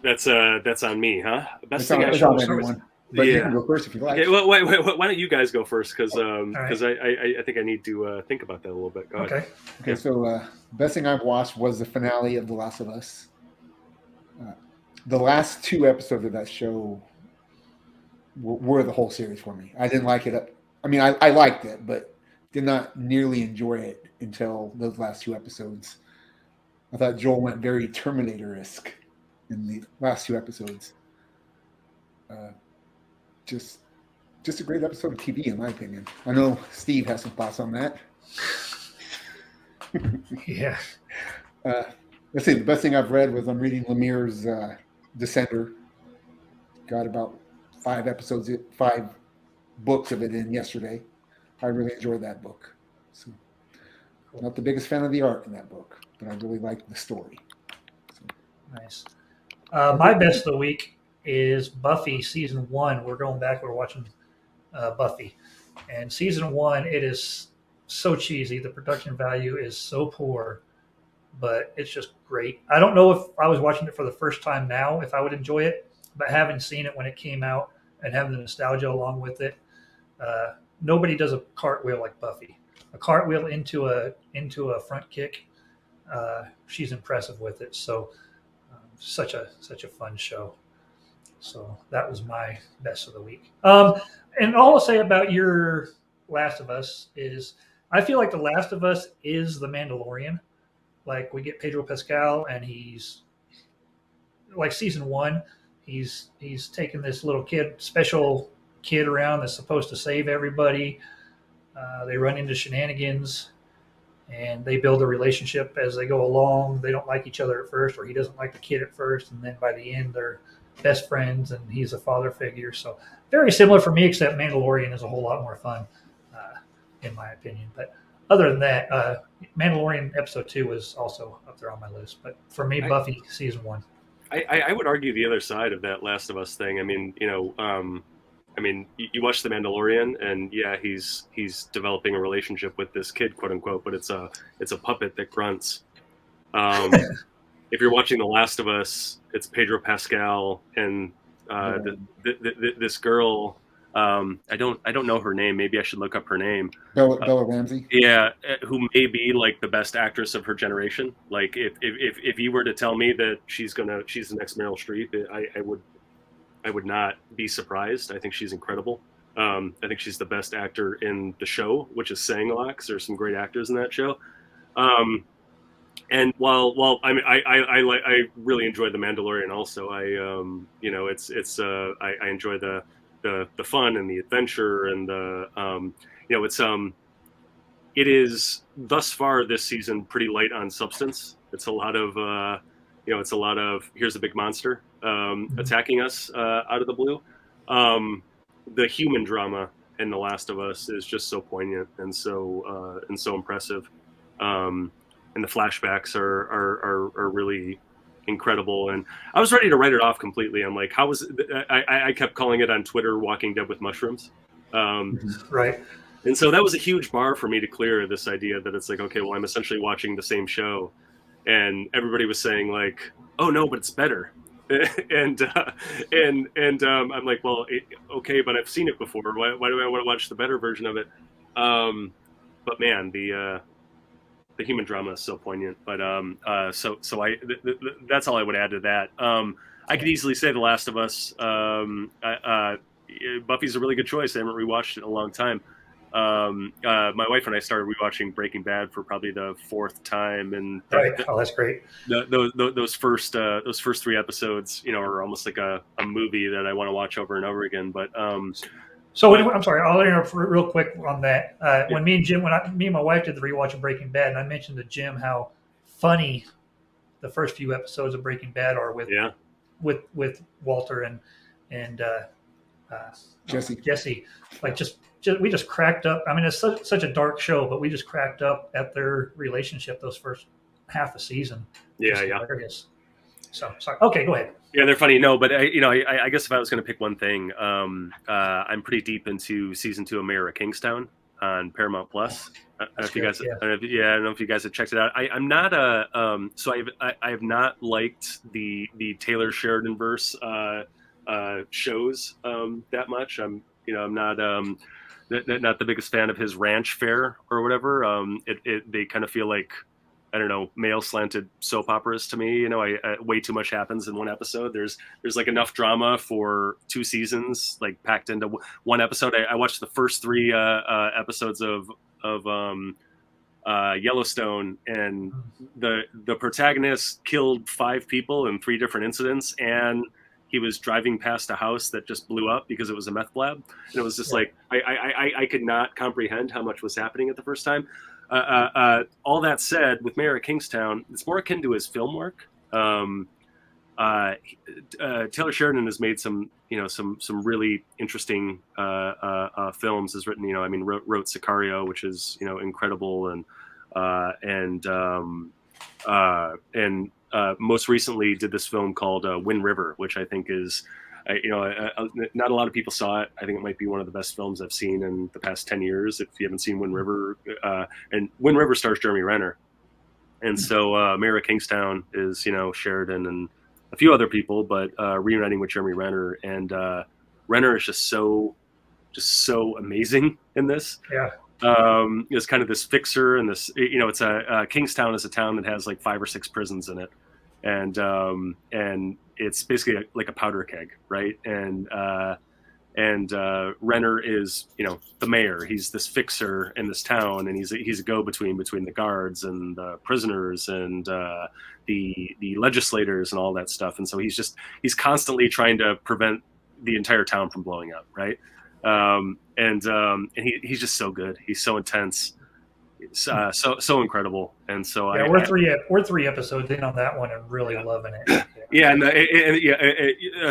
B: That's on me, huh?
C: Best thing it's on everyone. But you can go first if you like.
B: Okay, well, wait, why don't you guys go first? Because I think I need to think about that a little bit. Go ahead.
C: Okay. So best thing I've watched was the finale of The Last of Us. The last 2 episodes of that show were the whole series for me. I didn't like it. I mean, I liked it, but did not nearly enjoy it until those last 2 episodes. I thought Joel went very Terminator-esque in the last 2 episodes. Just a great episode of TV, in my opinion. I know Steve has some thoughts on that.
A: Yeah.
C: Let's see. The best thing I've read was I'm reading Lemire's Descender. Got about 5 books of it in yesterday. I really enjoyed that book. So, not the biggest fan of the art in that book, but I really liked the story. So.
A: Nice. My best of the week is Buffy season 1. We're going back. We're watching Buffy, and season 1. It is so cheesy. The production value is so poor, but it's just great. I don't know if I was watching it for the first time now, if I would enjoy it, but having seen it when it came out and having the nostalgia along with it, nobody does a cartwheel like Buffy. A cartwheel into a front kick. She's impressive with it. So such a fun show. So that was my best of the week. And all I'll say about your Last of Us is I feel like The Last of Us is the Mandalorian. Like, we get Pedro Pascal, and he's like season 1. He's taken this little kid, special kid around that's supposed to save everybody. They run into shenanigans, and they build a relationship as they go along. They don't like each other at first, or he doesn't like the kid at first, and then by the end they're best friends, and he's a father figure. So very similar for me, except Mandalorian is a whole lot more fun, in my opinion. But other than that, Mandalorian episode 2 was also up there on my list. But for me, Buffy season 1.
B: I would argue the other side of that Last of Us thing. I mean, you watch The Mandalorian, and yeah, he's developing a relationship with this kid, quote unquote, but it's a puppet that grunts. If you're watching The Last of Us, it's Pedro Pascal and this girl. I don't know her name. Maybe I should look up her name.
C: Bella Ramsey.
B: Yeah, who may be like the best actress of her generation. Like if you were to tell me that she's the next Meryl Streep, I would not be surprised. I think she's incredible. I think she's the best actor in the show, which is saying a lot because there's some great actors in that show. And while I mean I really enjoy The Mandalorian also. I enjoy the fun and the adventure and it is thus far this season pretty light on substance. It's a lot of here's a big monster attacking us out of the blue. The human drama in The Last of Us is just so poignant and so impressive. And the flashbacks are really incredible. And I was ready to write it off completely. I'm like, how was it? I kept calling it on Twitter Walking Dead with mushrooms.
A: Right.
B: And so that was a huge bar for me to clear, this idea that it's like, okay, well, I'm essentially watching the same show. And everybody was saying like, oh no, but it's better. and I'm like, well, okay, but I've seen it before. Why do I want to watch the better version of it? But man, the human drama is so poignant. But that's all I would add to that. I could easily say The Last of Us. Buffy's a really good choice. I haven't rewatched it in a long time. My wife and I started rewatching Breaking Bad for probably the 4th time, and
A: right. Oh, that's great.
B: Those first 3 episodes, are almost like a movie that I want to watch over and over again. But
A: so I'm sorry, I'll interrupt real quick on that. When me and Jim, me and my wife did the rewatch of Breaking Bad, and I mentioned to Jim how funny the first few episodes of Breaking Bad are with Walter and Jesse. Like we just cracked up. I mean, it's such a dark show, but we just cracked up at their relationship those first half a season.
B: Yeah.
A: Hilarious. So sorry. Okay, go ahead.
B: Yeah, they're funny. No, but I guess if I was going to pick one thing, I'm pretty deep into season 2 of Mayor of Kingstown on Paramount Plus. I don't know if you guys have checked it out. I'm not so I have not liked the Taylor Sheridan verse shows that much. I'm not the biggest fan of his ranch fare or whatever. They kind of feel like, I don't know, male slanted soap operas to me. Way too much happens in one episode. There's like enough drama for 2 seasons, like packed into one episode. I watched the first 3 episodes of Yellowstone, and the protagonist killed 5 people in 3 different incidents, and he was driving past a house that just blew up because it was a meth lab. And it was just like, I could not comprehend how much was happening at the first time. All that said, with Mayor of Kingstown, it's more akin to his film work. Taylor Sheridan has made some really interesting films. Has written, wrote Sicario, which is incredible, and most recently did this film called Wind River, which I think is, not a lot of people saw it. I think it might be one of the best films I've seen in the past 10 years. If you haven't seen Wind River, and Wind River stars Jeremy Renner. And so Mayor of Kingstown is, Sheridan and a few other people, but reuniting with Jeremy Renner. And Renner is just so amazing in this.
A: Yeah.
B: It's kind of this fixer, and this, it's Kingstown is a town that has like 5 or 6 prisons in it. And it's basically like a powder keg, right? And Renner is, the mayor. He's this fixer in this town, and he's a go-between between the guards and the prisoners and the legislators and all that stuff. And so he's constantly trying to prevent the entire town from blowing up, right? He's just so good. He's so intense. So incredible. And so
A: Yeah, we're three episodes in on that one and really loving it.
B: Yeah, and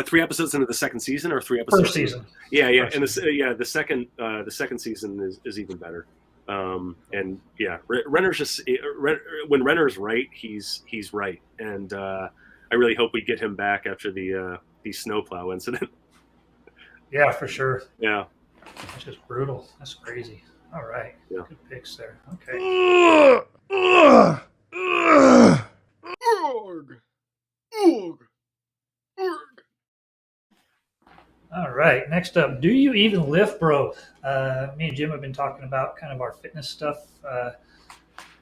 B: 3 episodes into the second season, or 3 episodes.
A: First season.
B: Yeah, and the second season is even better. And yeah, Renner's just when Renner's right, he's right, and I really hope we get him back after the snowplow incident.
C: Yeah, for sure.
B: Yeah,
A: it's just brutal. That's crazy. All right,
B: yeah.
A: Good picks there. Okay. All right, next up, do you even lift, bro? Me and Jim have been talking about kind of our fitness stuff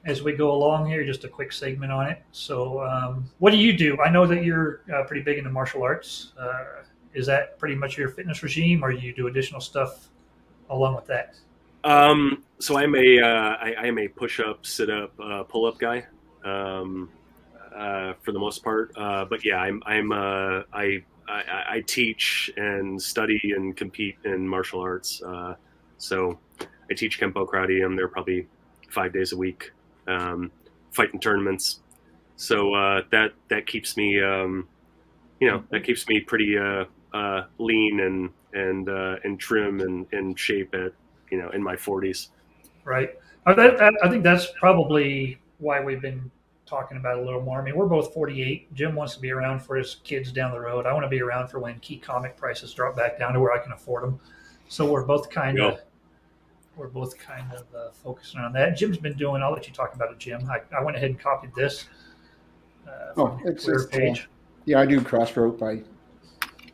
A: as we go along here, just a quick segment on it. So what do you do? I know that you're pretty big into martial arts. Is that pretty much your fitness regime, or do you do additional stuff along with that?
B: So I am a push-up, sit-up, pull-up guy for the most part. But yeah, I teach and study and compete in martial arts. So I teach Kempo karate. I'm there probably 5 days a week, fighting tournaments. So that keeps me, that keeps me pretty lean and trim and in shape at in my 40s.
A: Right. I think that's probably why we've been talking about it a little more. I mean, we're both 48. Jim wants to be around for his kids down the road. I want to be around for when key comic prices drop back down to where I can afford them. So we're both kind of focusing on that. Jim's been doing. I'll let you talk about it, Jim. I went ahead and copied this.
C: It's just page. Yeah, I do cross rope. I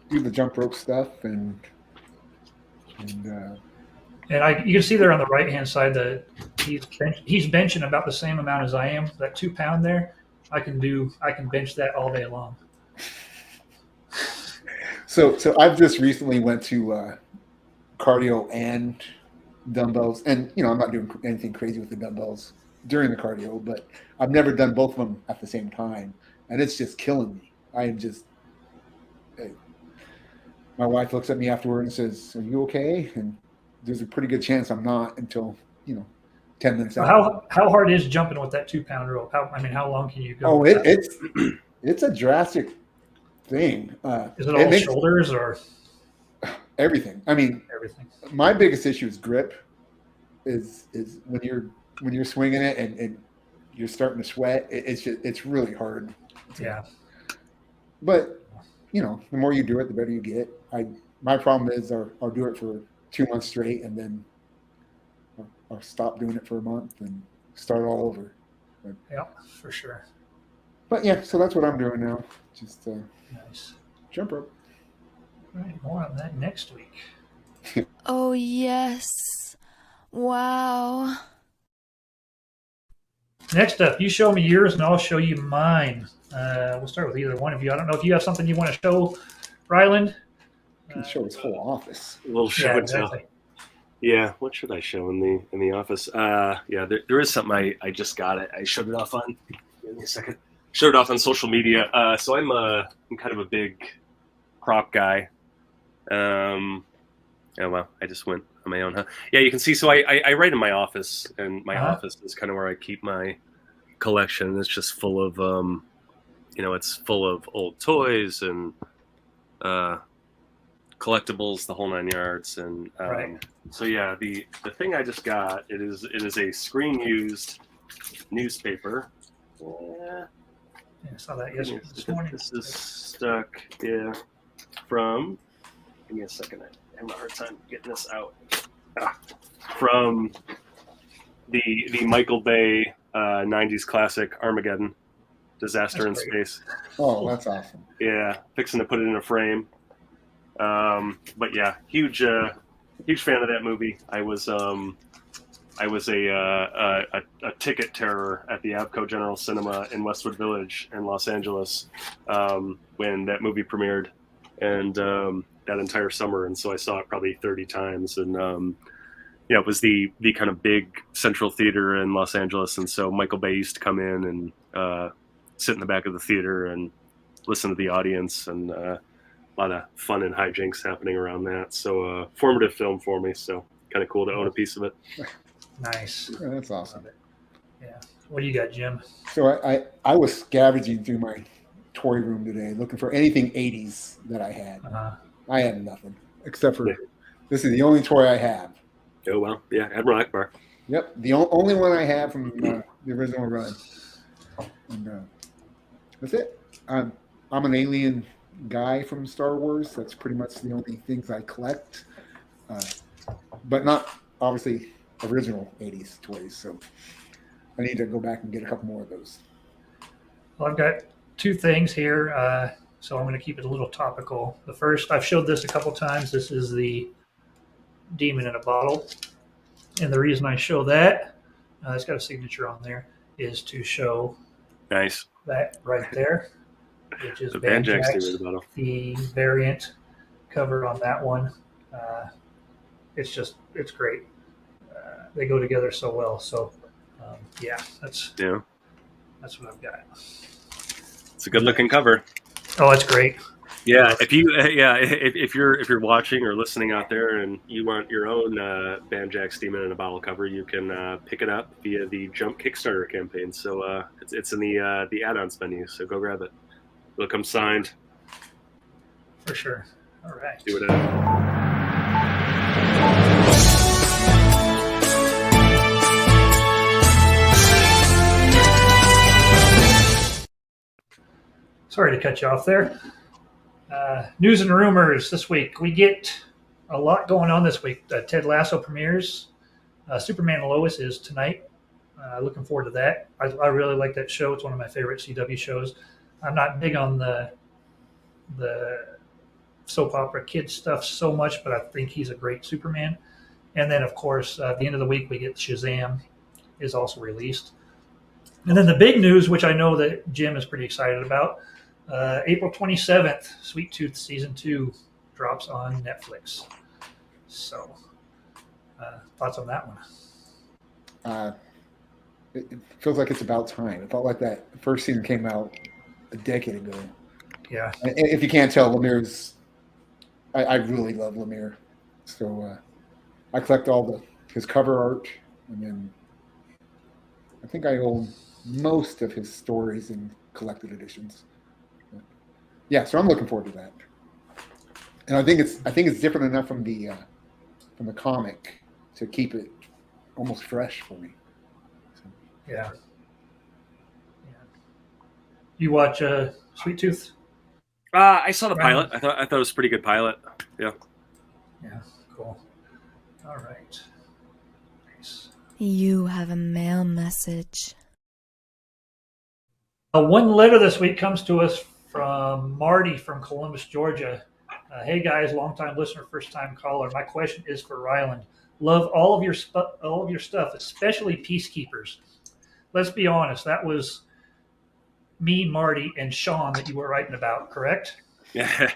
C: do the jump rope stuff and
A: you can see there on the right hand side that he's benching about the same amount as I am. That 2 pound there, I can bench that all day long.
C: So I've just recently went to cardio and dumbbells, and I'm not doing anything crazy with the dumbbells during the cardio, but I've never done both of them at the same time, and it's just killing me. I am just. My wife looks at me afterward and says, "Are you okay?" And there's a pretty good chance I'm not until 10 minutes out.
A: How hard is jumping with that 2 pound rope? How long can you go?
C: Oh, it's a drastic thing.
A: Is it all shoulders or
C: everything? I mean,
A: everything.
C: My biggest issue is grip. Is when you're swinging it and you're starting to sweat. It's really hard.
A: Yeah.
C: But the more you do it, the better you get. My problem is I'll do it for 2 months straight, and then I'll stop doing it for a month and start all over. But,
A: yeah, for sure.
C: But yeah, so that's what I'm doing now. Just
A: nice
C: jump rope.
A: All right, more on that next week.
D: Oh yes, wow.
A: Next up, you show me yours, and I'll show you mine. We'll start with either one of you. I don't know if you have something you want to show, Ryland.
C: You can show his whole office.
B: We'll show it
A: exactly.
B: Yeah, what should I show in the office? There is something I just got it. I showed it off on. Give me a second. Showed it off on social media. So I'm kind of a big prop guy. Oh well, I just went on my own, huh? Yeah, you can see. So I write in my office, and my office is kind of where I keep my collection. It's just full of it's full of old toys and collectibles, the whole 9 yards. And
A: right.
B: So yeah, the thing I just got, it is a screen used newspaper.
A: Yeah, I saw that yesterday. This morning.
B: This is stuck from. Give me a second. I have a hard time getting this out. From the Michael Bay 90s classic Armageddon, Disaster in Space.
C: Oh, that's awesome.
B: Yeah, fixing to put it in a frame. But yeah, huge fan of that movie. I was a ticket terror at the Avco General Cinema in Westwood Village in Los Angeles when that movie premiered, and that entire summer. And so I saw it probably 30 times. And it was the kind of big central theater in Los Angeles. And so Michael Bay used to come in and sit in the back of the theater and listen to the audience. And lot of fun and hijinks happening around that. So formative film for me. So kind of cool to own a piece of it.
A: Nice.
C: Yeah, that's awesome.
A: Yeah. What do you got, Jim?
C: So I was scavenging through my toy room today looking for anything 80s that I had. I had nothing except for this is the only toy I have.
B: Oh, well. Yeah, Admiral Akbar.
C: Yep, the only one I have from the original run. And that's it. I'm an alien guy from Star Wars. That's pretty much the only things I collect. But not, obviously, original 80s toys. So I need to go back and get a couple more of those.
A: Well, I've got two things here, so I'm going to keep it a little topical. The first, I've showed this a couple times. This is the Demon in a Bottle. And the reason I show that, it's got a signature on there, is to show
B: Nice.
A: that right there, which is
B: The Banjax
A: Banjax,
B: Demon Bottle.
A: the variant cover on that one. It's great. They go together so well. So, that's what I've got.
B: It's a good looking cover.
A: Oh, it's great.
B: Yeah, if you're watching or listening out there and you want your own Banjax Demon in a Bottle cover, you can pick it up via the Jump Kickstarter campaign. So it's in the add-ons menu. So go grab it. It'll come signed.
A: For sure. All right.
B: See what
A: Sorry to cut you off there. News and rumors this week. We get a lot going on this week. Ted Lasso premieres. Superman and Lois is tonight. Looking forward to that. I really like that show. It's one of my favorite CW shows. I'm not big on the soap opera kid stuff so much, but I think he's a great Superman. And then, of course, at the end of the week, we get Shazam is also released. And then the big news, which I know that Jim is pretty excited about, April 27th, Sweet Tooth Season 2 drops on Netflix. So, thoughts on that one?
C: It feels like it's about time. It felt like that first season came out a decade ago.
A: Yeah.
C: And if you can't tell, Lemire's. I really love Lemire. So I collect all his cover art, and then I think I own most of his stories in collected editions. Yeah, so I'm looking forward to that. And I think it's different enough from the comic to keep it almost fresh for me. So.
A: Yeah. You watch Sweet Tooth?
B: I saw the pilot. I thought it was a pretty good pilot. Yeah.
A: Yeah. Cool. All right. Nice.
D: You have a mail message.
A: One letter this week comes to us from Marty from Columbus, Georgia. Hey guys, longtime listener, first time caller. My question is for Ryland. Love all of your stuff, especially Peacekeepers. Let's be honest, that was me, Marty, and Sean that you were writing about, correct?
B: Yeah.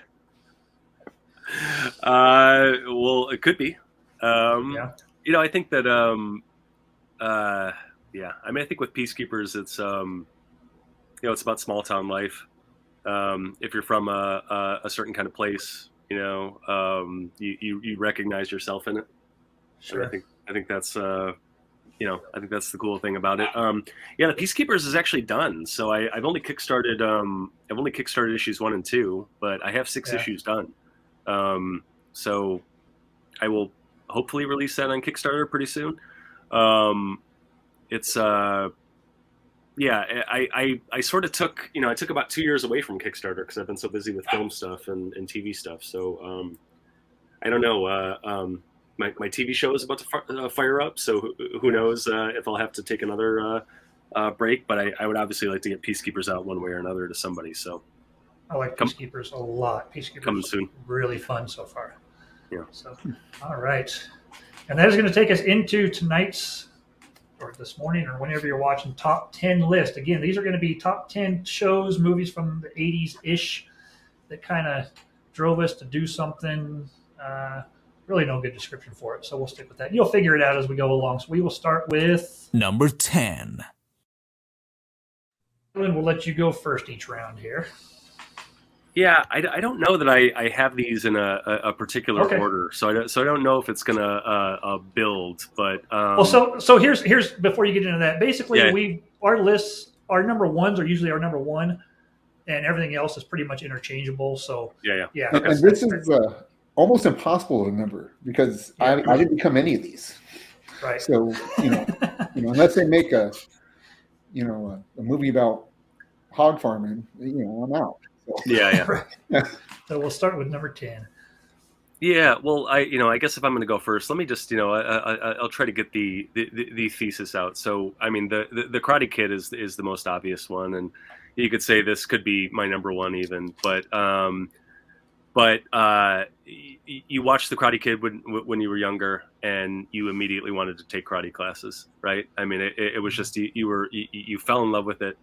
B: Well, it could be.
A: Yeah.
B: I think that. I mean, I think with Peacekeepers, it's it's about small town life. If you're from a certain kind of place, you recognize yourself in it.
A: Sure.
B: And I think that's I think that's the cool thing about it. The Peacekeepers is actually done. So I've only kickstarted issues 1 and 2, but I have 6 issues done. So I will hopefully release that on Kickstarter pretty soon. It's I sort of took I took about 2 years away from Kickstarter because I've been so busy with film stuff and TV stuff. So I don't know. My TV show is about to fire up, so who knows if I'll have to take another break. But I would obviously like to get Peacekeepers out one way or another to somebody. So
A: I like Peacekeepers a lot. Peacekeepers
B: coming soon.
A: Really fun so far.
B: Yeah.
A: So, all right. And that is going to take us into tonight's, or this morning, or whenever you're watching, top 10 list. Again, these are going to be top 10 shows, movies from the 80s-ish that kind of drove us to do something. Really no good description for it, so we'll stick with that. You'll figure it out as we go along. So we will start with
E: number 10.
A: And we'll let you go first each round here.
B: Yeah, I don't know that I have these in a particular
A: Okay.
B: order, so I don't know if it's gonna build, but
A: Well, so here's before you get into that. Basically,
B: yeah,
A: our lists, our number ones are usually our number one, and everything else is pretty much interchangeable. So
B: yeah,
A: yeah,
B: okay,
C: And this is almost impossible to remember because
A: Yeah.
C: I didn't become any of these.
A: right.
C: So unless they make a a movie about hog farming, I'm out. So,
B: yeah.
A: Right. So we'll start with number 10.
B: Yeah, well, I guess if I'm going to go first, let me just, I'll try to get the thesis out. So, I mean, the Karate Kid is the most obvious one, and you could say this could be my number one even. But you watched the Karate Kid when you were younger, and you immediately wanted to take karate classes, right? I mean, it was just you fell in love with it.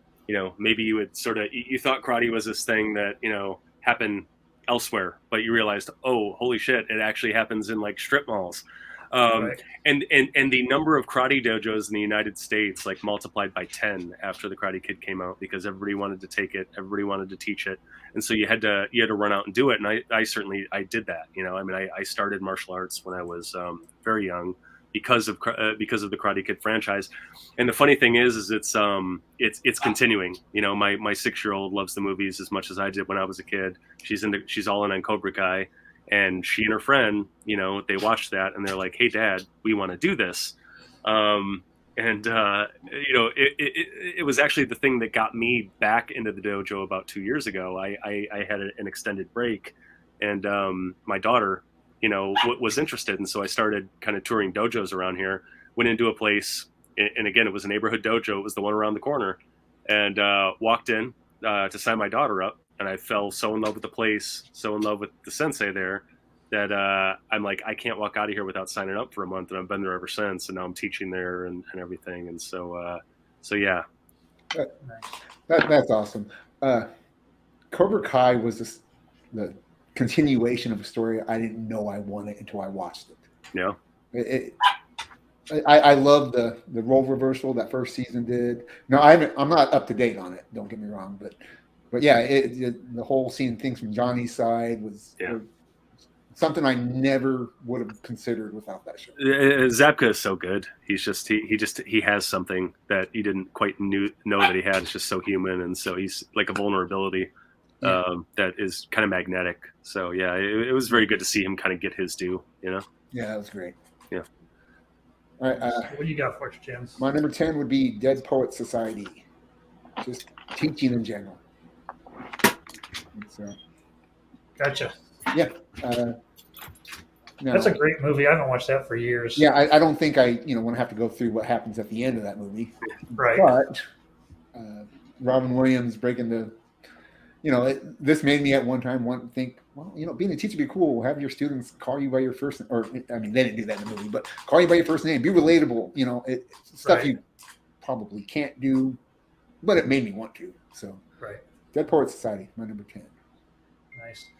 B: Maybe you had you thought karate was this thing that happened elsewhere, but you realized, oh, holy shit, it actually happens in like strip malls.
A: Right.
B: And the number of karate dojos in the United States like multiplied by 10 after the Karate Kid came out because everybody wanted to take it, everybody wanted to teach it, and so you had to run out and do it. And I certainly did that. I mean, I started martial arts when I was very young because of the Karate Kid franchise. And the funny thing is it's continuing. My 6-year-old loves the movies as much as I did when I was a kid. She's all in on Cobra Kai, and she and her friend, they watched that and they're like, "Hey, Dad, we want to do this." It was actually the thing that got me back into the dojo about 2 years ago. I had an extended break, and my daughter, was interested, and so I started kind of touring dojos around here. Went into a place, and again, it was a neighborhood dojo. It was the one around the corner, and walked in to sign my daughter up, and I fell so in love with the place, so in love with the sensei there, that I'm like, I can't walk out of here without signing up for a month, and I've been there ever since, and now I'm teaching there and everything, and so yeah.
C: that's awesome. Cobra Kai was the continuation of a story I didn't know I wanted until I watched it.
B: Yeah.
C: I love the role reversal that first season did. No, I'm not up to date on it. Don't get me wrong, but yeah, the whole seeing things from Johnny's side was something I never would have considered without that show.
B: Zabka is so good. He has something that you didn't quite know that he had. It's just so human, and so he's like a vulnerability that is kind of magnetic. So yeah, it was very good to see him kind of get his due.
C: Yeah, that was great.
B: Yeah.
C: All right.
A: What do you got for us, Jim?
C: My number 10 would be Dead Poets Society. Just teaching in general. So,
A: Gotcha.
C: yeah.
A: That's a great movie. I haven't watched that for years.
C: Yeah, I don't think I want to have to go through what happens at the end of that movie.
A: Right.
C: But Robin Williams breaking the, this made me at one time want to think, well, being a teacher would be cool. Have your students call you by your first, or I mean, they didn't do that in the movie, but call you by your first name. Be relatable. Stuff
A: Right.
C: you probably can't do, but it made me want to. So,
A: Right.
C: Dead Poets Society, my number 10.
A: Nice.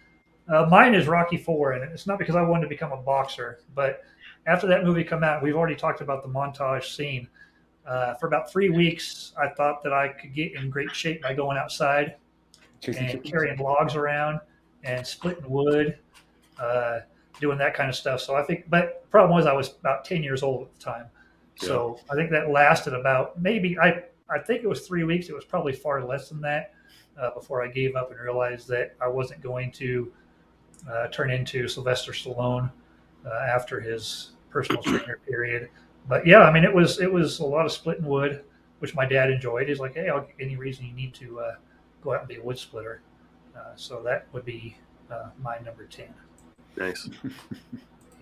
A: Mine is Rocky IV, and it's not because I wanted to become a boxer, but after that movie come out, we've already talked about the montage scene. For about 3 weeks, I thought that I could get in great shape by going outside and carrying logs around and splitting wood, doing that kind of stuff. So I think, but the problem was I was about 10 years old at the time. So I think that lasted about maybe, I think it was 3 weeks. It was probably far less than that before I gave up and realized that I wasn't going to turn into Sylvester Stallone after his personal trainer period. But yeah, I mean, it was a lot of splitting wood, which my dad enjoyed. He's like, hey, I'll get any reason you need to go out and be a wood splitter. So that would be my number 10.
B: Nice.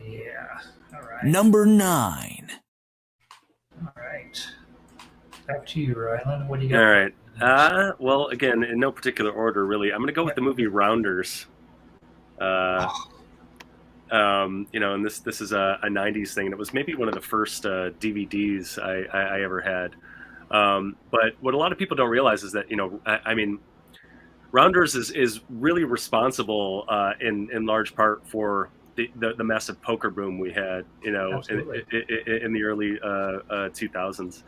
A: Yeah. All right.
E: Number 9.
A: All right. Back to you, Rylan. What do you got?
B: All right. Well, again, in no particular order, really. I'm going to go with the movie Rounders. And this is a 90s thing, and it was maybe one of the first DVDs I ever had. But what a lot of people don't realize is that, I mean, Rounders is really responsible in large part for the massive poker boom we had, in the early 2000s.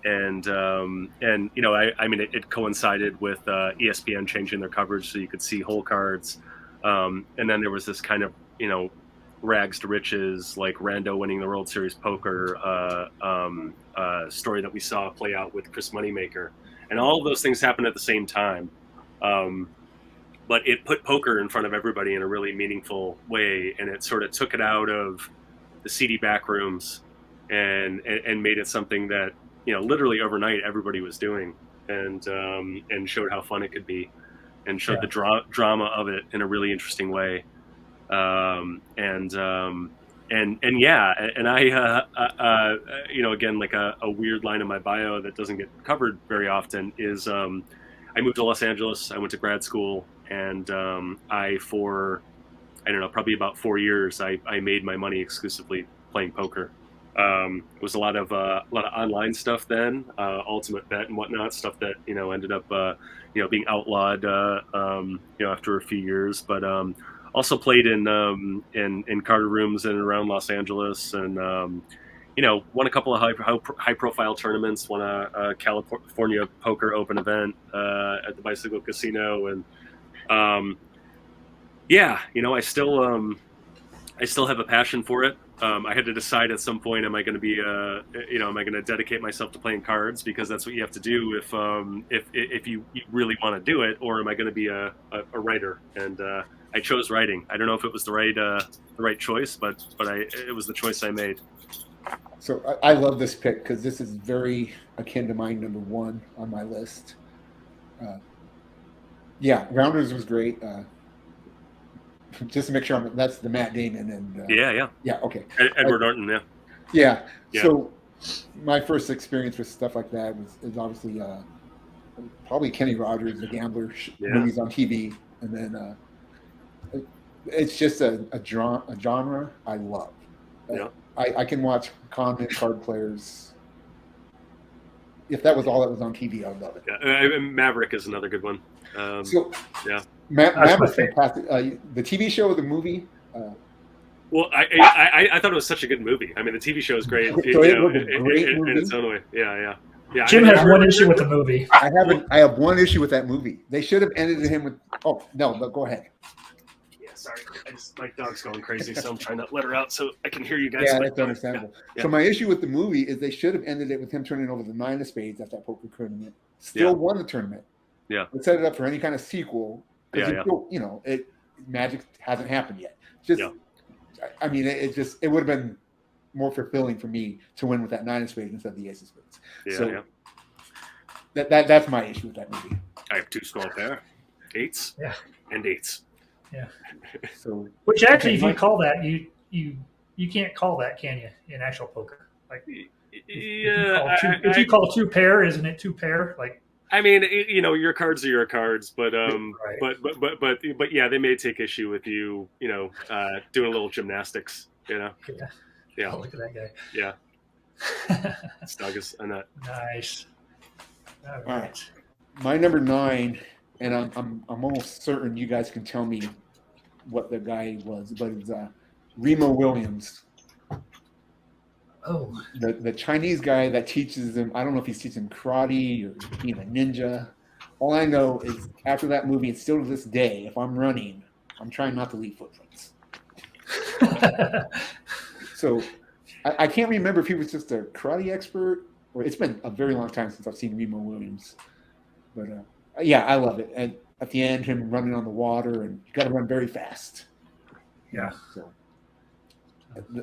B: and you know, I mean, it coincided with ESPN changing their coverage so you could see hole cards, and then there was this kind of, you know, rags to riches, like Rando winning the World Series poker story that we saw play out with Chris Moneymaker, and all of those things happened at the same time. But it put poker in front of everybody in a really meaningful way, and it sort of took it out of the seedy back rooms and made it something that, you know, literally overnight everybody was doing, and showed how fun it could be, and showed the drama of it in a really interesting way. And I you know, again, like a weird line in my bio that doesn't get covered very often is I moved to Los Angeles. I went to grad school, and for I don't know, probably about 4 years, I made my money exclusively playing poker. It was a lot of online stuff then, Ultimate Bet and whatnot, stuff that, you know, ended up you know, being outlawed you know, after a few years, but also played in card rooms in and around Los Angeles, and you know, won a couple of high profile tournaments. Won a California Poker Open event at the Bicycle Casino, and yeah, you know, I still have a passion for it. I had to decide at some point, am I going to be you know, am I going to dedicate myself to playing cards, because that's what you have to do if you really want to do it, or am I going to be a writer? And I chose writing. I don't know if it was the right choice, but it was the choice I made.
C: So I love this pick because this is very akin to my number one on my list. Yeah, Rounders was great. Just to make sure that's the Matt Damon and yeah, okay,
B: Edward Norton,
C: yeah. So my first experience with stuff like that is obviously probably Kenny Rogers, the Gambler movies on TV, and then it's just a genre I love.
B: Yeah.
C: I can watch con card players. If that was all that was on TV, I would love it.
B: Yeah, Maverick is another good one.
C: So
B: yeah,
C: Maverick's fantastic. The TV show or the movie?
B: Well, I thought it was such a good movie. I mean, the TV show is great.
C: So
B: you know,
C: it was a great movie?
B: in its own way. Yeah.
A: Jim has one issue with the movie.
C: I have one issue with that movie. They should have ended him with. Oh no, go ahead.
B: Yeah, sorry. My dog's going crazy, so I'm trying to let her out so I can hear you guys.
C: Yeah, that's understandable. Yeah. So my issue with the movie is they should have ended it with him turning over the 9 of spades at that poker tournament. Still won the tournament.
B: Yeah.
C: Let's set it up for any kind of sequel.
B: Yeah.
C: Still, you know, magic hasn't happened yet. Just, I mean, it would have been more fulfilling for me to win with that 9 of spades instead of the ace of spades.
B: Yeah.
C: That's my issue with that movie.
B: I have 2 small pair, 8s, and 8s.
A: Yeah.
C: So,
A: which actually, if you call that, you can't call that, can you? In actual poker, like, if you call 2 pair, isn't it 2 pair? Like,
B: I mean, you know, your cards are your cards, but
A: right.
B: but yeah, they may take issue with you, you know, doing a little gymnastics, you know. Yeah.
A: Oh, look at that guy.
B: Yeah. Doug is a nut.
A: Nice. All right.
C: My number 9, and I'm almost certain you guys can tell me what the guy was, but it's Remo Williams.
A: Oh,
C: the Chinese guy that teaches him. I don't know if he's teaching karate or being a ninja. All I know is after that movie, and still to this day, if I'm running, I'm trying not to leave footprints. So I can't remember if he was just a karate expert, or it's been a very long time since I've seen Remo Williams. But yeah, I love it. And at the end, him running on the water, and you got to run very fast.
A: Yeah.
C: So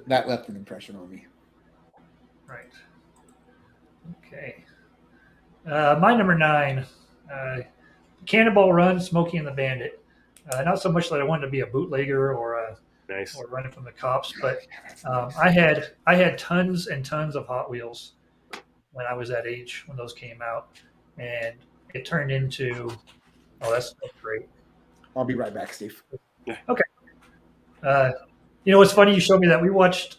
C: that left an impression on me.
A: Right. Okay. My number 9, Cannonball Run, Smokey and the Bandit. Not so much that I wanted to be a bootlegger or running from the cops, but I had tons and tons of Hot Wheels when I was that age when those came out, and it turned into. Oh, that's great.
C: I'll be right back, Steve.
A: Okay. You know, it's funny you showed me that. We watched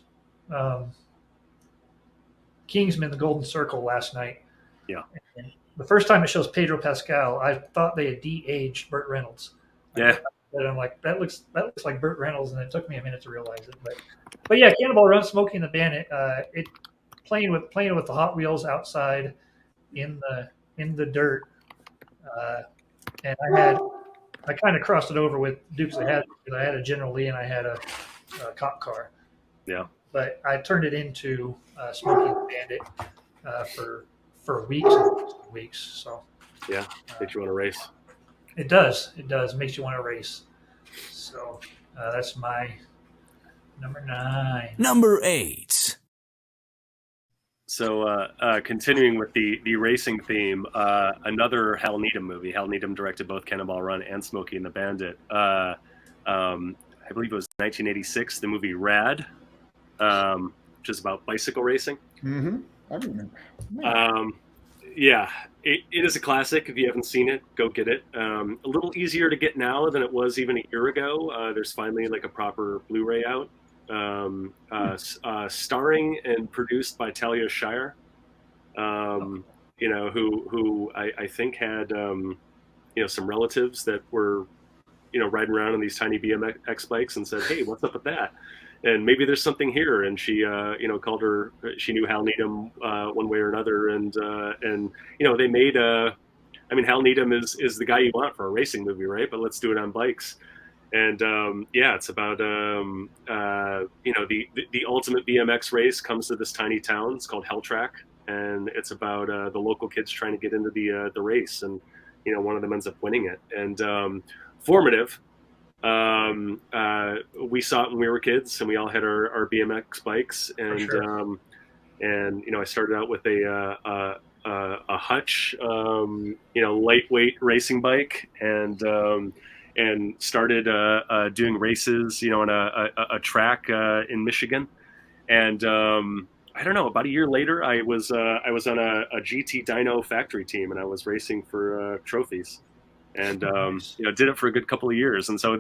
A: Kingsman: The Golden Circle last night.
B: Yeah.
A: And the first time it shows Pedro Pascal, I thought they had de-aged Burt Reynolds.
B: Yeah.
A: But I'm like, that looks like Burt Reynolds, and it took me a minute to realize it. But yeah, Cannonball Run, Smokey and the Bandit. It playing with the Hot Wheels outside in the dirt, and I kind of crossed it over with Dukes of Hazzard because I had a General Lee and I had a cop car.
B: Yeah.
A: But I turned it into Smokey and the Bandit for weeks and weeks. So
B: Yeah, makes you want to race.
A: it does. It does. It makes you want to race. So that's my number 9.
E: Number 8.
B: So, continuing with the racing theme, another Hal Needham movie. Hal Needham directed both Cannonball Run and Smokey and the Bandit. I believe it was 1986. The movie Rad, which is about bicycle racing.
C: Mm-hmm. I remember.
B: Yeah, it is a classic. If you haven't seen it, go get it. A little easier to get now than it was even a year ago. There's finally like a proper Blu-ray out. Starring and produced by Talia Shire, you know, who I think had you know, some relatives that were, you know, riding around on these tiny BMX bikes and said, "Hey, what's up with that?" And maybe there's something here. And she, you know, called her. She knew Hal Needham one way or another, and you know, they made I mean, Hal Needham is the guy you want for a racing movie, right? But let's do it on bikes. And yeah, it's about you know, the ultimate BMX race comes to this tiny town. It's called Hell Track, and it's about the local kids trying to get into the race, and you know, one of them ends up winning it. And formative. We saw it when we were kids, and we all had our BMX bikes, and
A: sure.
B: And you know, I started out with a Hutch, you know, lightweight racing bike, and started doing races, you know, on a track in Michigan. And I don't know, about a year later, I was on a GT Dyno factory team, and I was racing for trophies. And you know, did it for a good couple of years. And so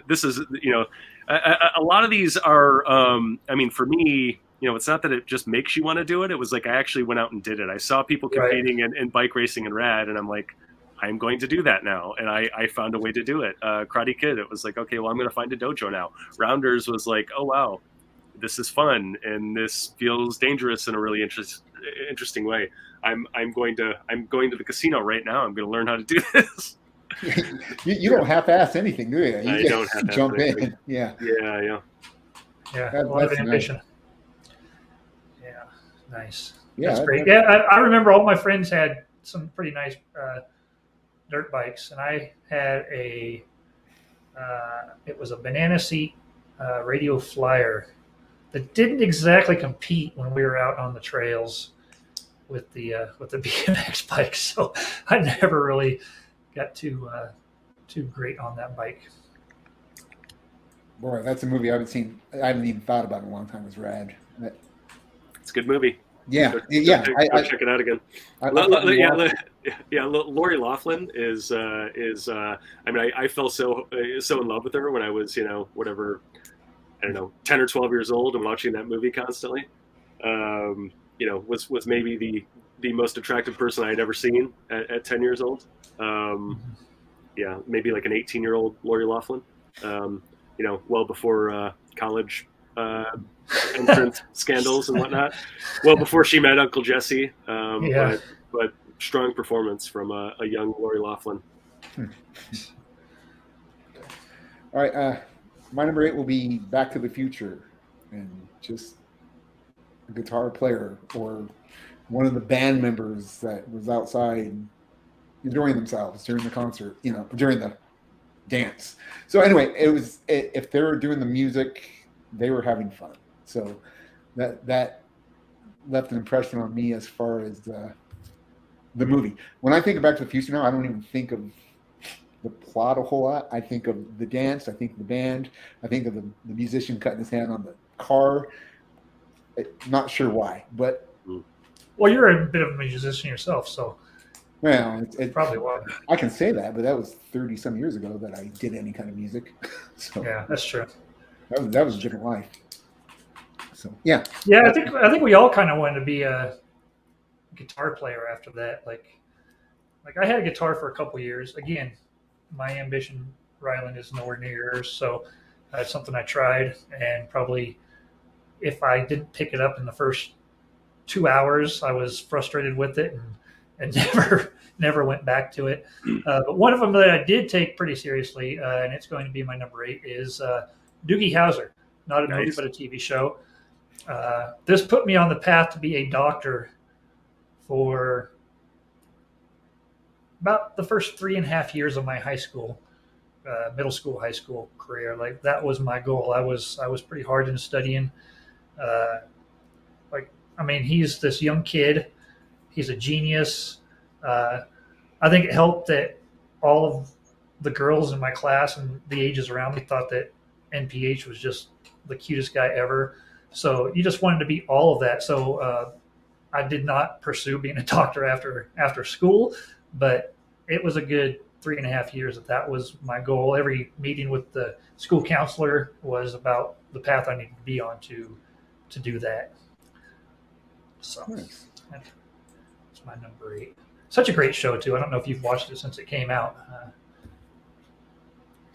B: this is, you know, a lot of these are, I mean, for me, you know, it's not that it just makes you want to do it. It was like I actually went out and did it. I saw people competing in bike racing and Rad, and I'm like, I'm going to do that now. And I found a way to do it. Karate Kid, it was like, okay, well, I'm going to find a dojo now. Rounders was like, oh, wow, this is fun. And this feels dangerous in a really interesting way. I'm going to the casino right now. I'm going to learn how to do this.
C: You don't half-ass anything, do you?
B: I don't have to
C: jump in. Yeah.
B: Yeah.
A: A lot of
C: That's
A: ambition.
C: nice.
A: Yeah, nice.
C: Yeah,
A: That's great. Yeah, I remember all my friends had some pretty nice dirt bikes, and I had it was a banana seat radio flyer that didn't exactly compete when we were out on the trails with the BMX bikes. So I never really got too great on that bike.
C: Boy, that's a movie I haven't seen. I haven't even thought about in a long time. It's Rad.
B: It's a good movie.
C: Yeah,
B: Go check it out again. Lori Loughlin is. I mean, I fell so in love with her when I was, you know, whatever, I don't know, 10 or 12 years old and watching that movie constantly. You know, was maybe the most attractive person I had ever seen at 10 years old. Yeah, maybe like an 18-year-old Lori Loughlin. You know, well before college entrance scandals and whatnot. Well before she met Uncle Jesse. But strong performance from a young Lori Loughlin.
C: All right, my number 8 will be Back to the Future, and just a guitar player or one of the band members that was outside enjoying themselves during the concert, you know, during the dance. So anyway, it was, if they were doing the music, they were having fun. So that left an impression on me as far as the movie. When I think of Back to the Future now, I don't even think of the plot a whole lot. I think of the dance. I think of the band. I think of the musician cutting his hand on the car. Not sure why, but
A: well, you're a bit of a musician yourself, so
C: well,
A: it's probably why.
C: I can say that, but that was 30 some years ago that I did any kind of music. So
A: yeah, that's true.
C: That was a different life. So yeah.
A: I think we all kind of wanted to be a guitar player after that. Like I had a guitar for a couple years. Again, my ambition, Ryland, is nowhere near yours. So that's something I tried, and probably if I didn't pick it up in the first 2 hours, I was frustrated with it, and never went back to it. But one of them that I did take pretty seriously, and it's going to be my number 8, is Doogie Howser. Not a movie,
B: Nice.
A: but a TV show. This put me on the path to be a doctor for about the first 3.5 years of my middle school, high school career. Like that was my goal. I was pretty hard in studying. He's this young kid. He's a genius. I think it helped that all of the girls in my class and the ages around me thought that NPH was just the cutest guy ever. So you just wanted to be all of that. So I did not pursue being a doctor after school, but it was a good 3.5 years that was my goal. Every meeting with the school counselor was about the path I needed to be on to do that. So
C: Nice.
A: that's my number 8. Such a great show too. I don't know if you've watched it since it came out.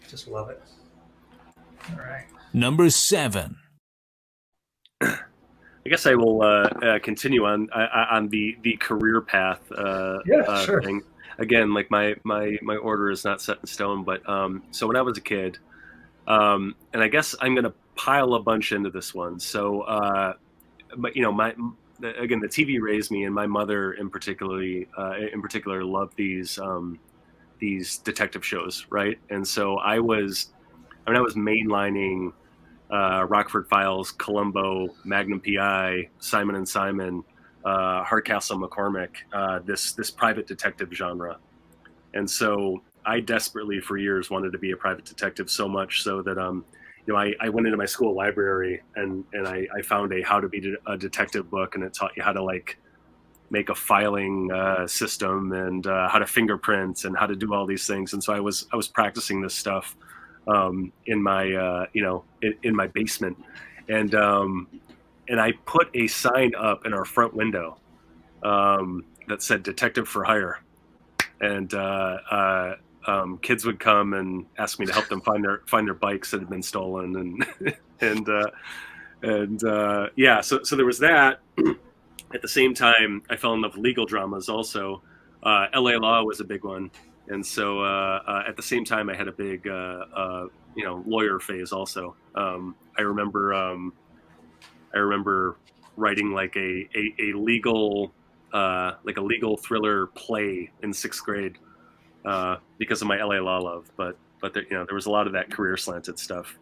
A: Just love it. All right.
E: Number 7.
B: I guess I will continue on the career path
A: Sure.
B: thing. Again, like my order is not set in stone, but so when I was a kid, and I guess I'm going to pile a bunch into this one. So, but again, the TV raised me, and my mother in particular loved these detective shows, right? And so I was mainlining Rockford Files, Columbo, Magnum PI, Simon and Simon, Hardcastle McCormick, this private detective genre. And so I desperately for years wanted to be a private detective, so much so that I went into my school library and I found a How to Be a Detective book, and it taught you how to like make a filing system and how to fingerprint and how to do all these things. And so I was practicing this stuff in my in my basement, and I put a sign up in our front window that said "Detective for Hire," and kids would come and ask me to help them find their bikes that had been stolen, and so there was that. At the same time, I fell in love with legal dramas also. LA Law was a big one. And so at the same time, I had a big, lawyer phase also. I remember writing like a legal thriller play in 6th grade because of my LA Law love. But there was a lot of that career slanted stuff.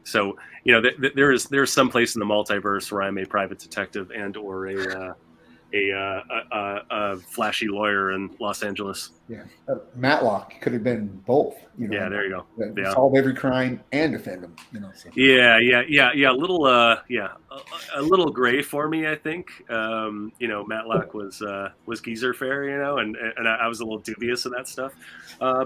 B: So there's some place in the multiverse where I'm a private detective and or a flashy lawyer in Los Angeles.
C: Yeah, Matlock could have been both.
B: Yeah, there you go. Yeah.
C: Solve every crime and defend them. So.
B: Yeah. A little gray for me, I think. Matlock was geezer fair, and I was a little dubious of that stuff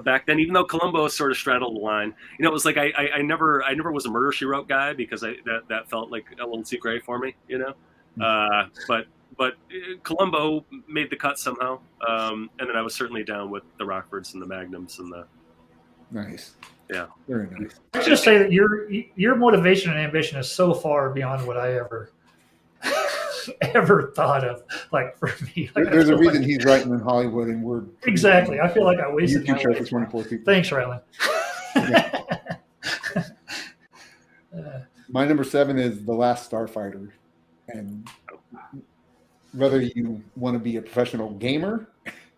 B: back then. Even though Columbo sort of straddled the line, it was like I never was a Murder, She Wrote guy because that felt like a little too gray for me, But Columbo made the cut somehow, and then I was certainly down with the Rockfords and the Magnums and the.
C: Nice.
B: Yeah.
C: Very nice.
A: Let's just say that your motivation and ambition is so far beyond what I ever thought of. Like for me,
C: There's a reason he's writing in Hollywood, and we're
A: exactly. I feel like I wasted
C: YouTube
A: my
C: show
A: life.
C: for 24 people.
A: Thanks, Rylan.
C: My number 7 is The Last Starfighter, and whether you want to be a professional gamer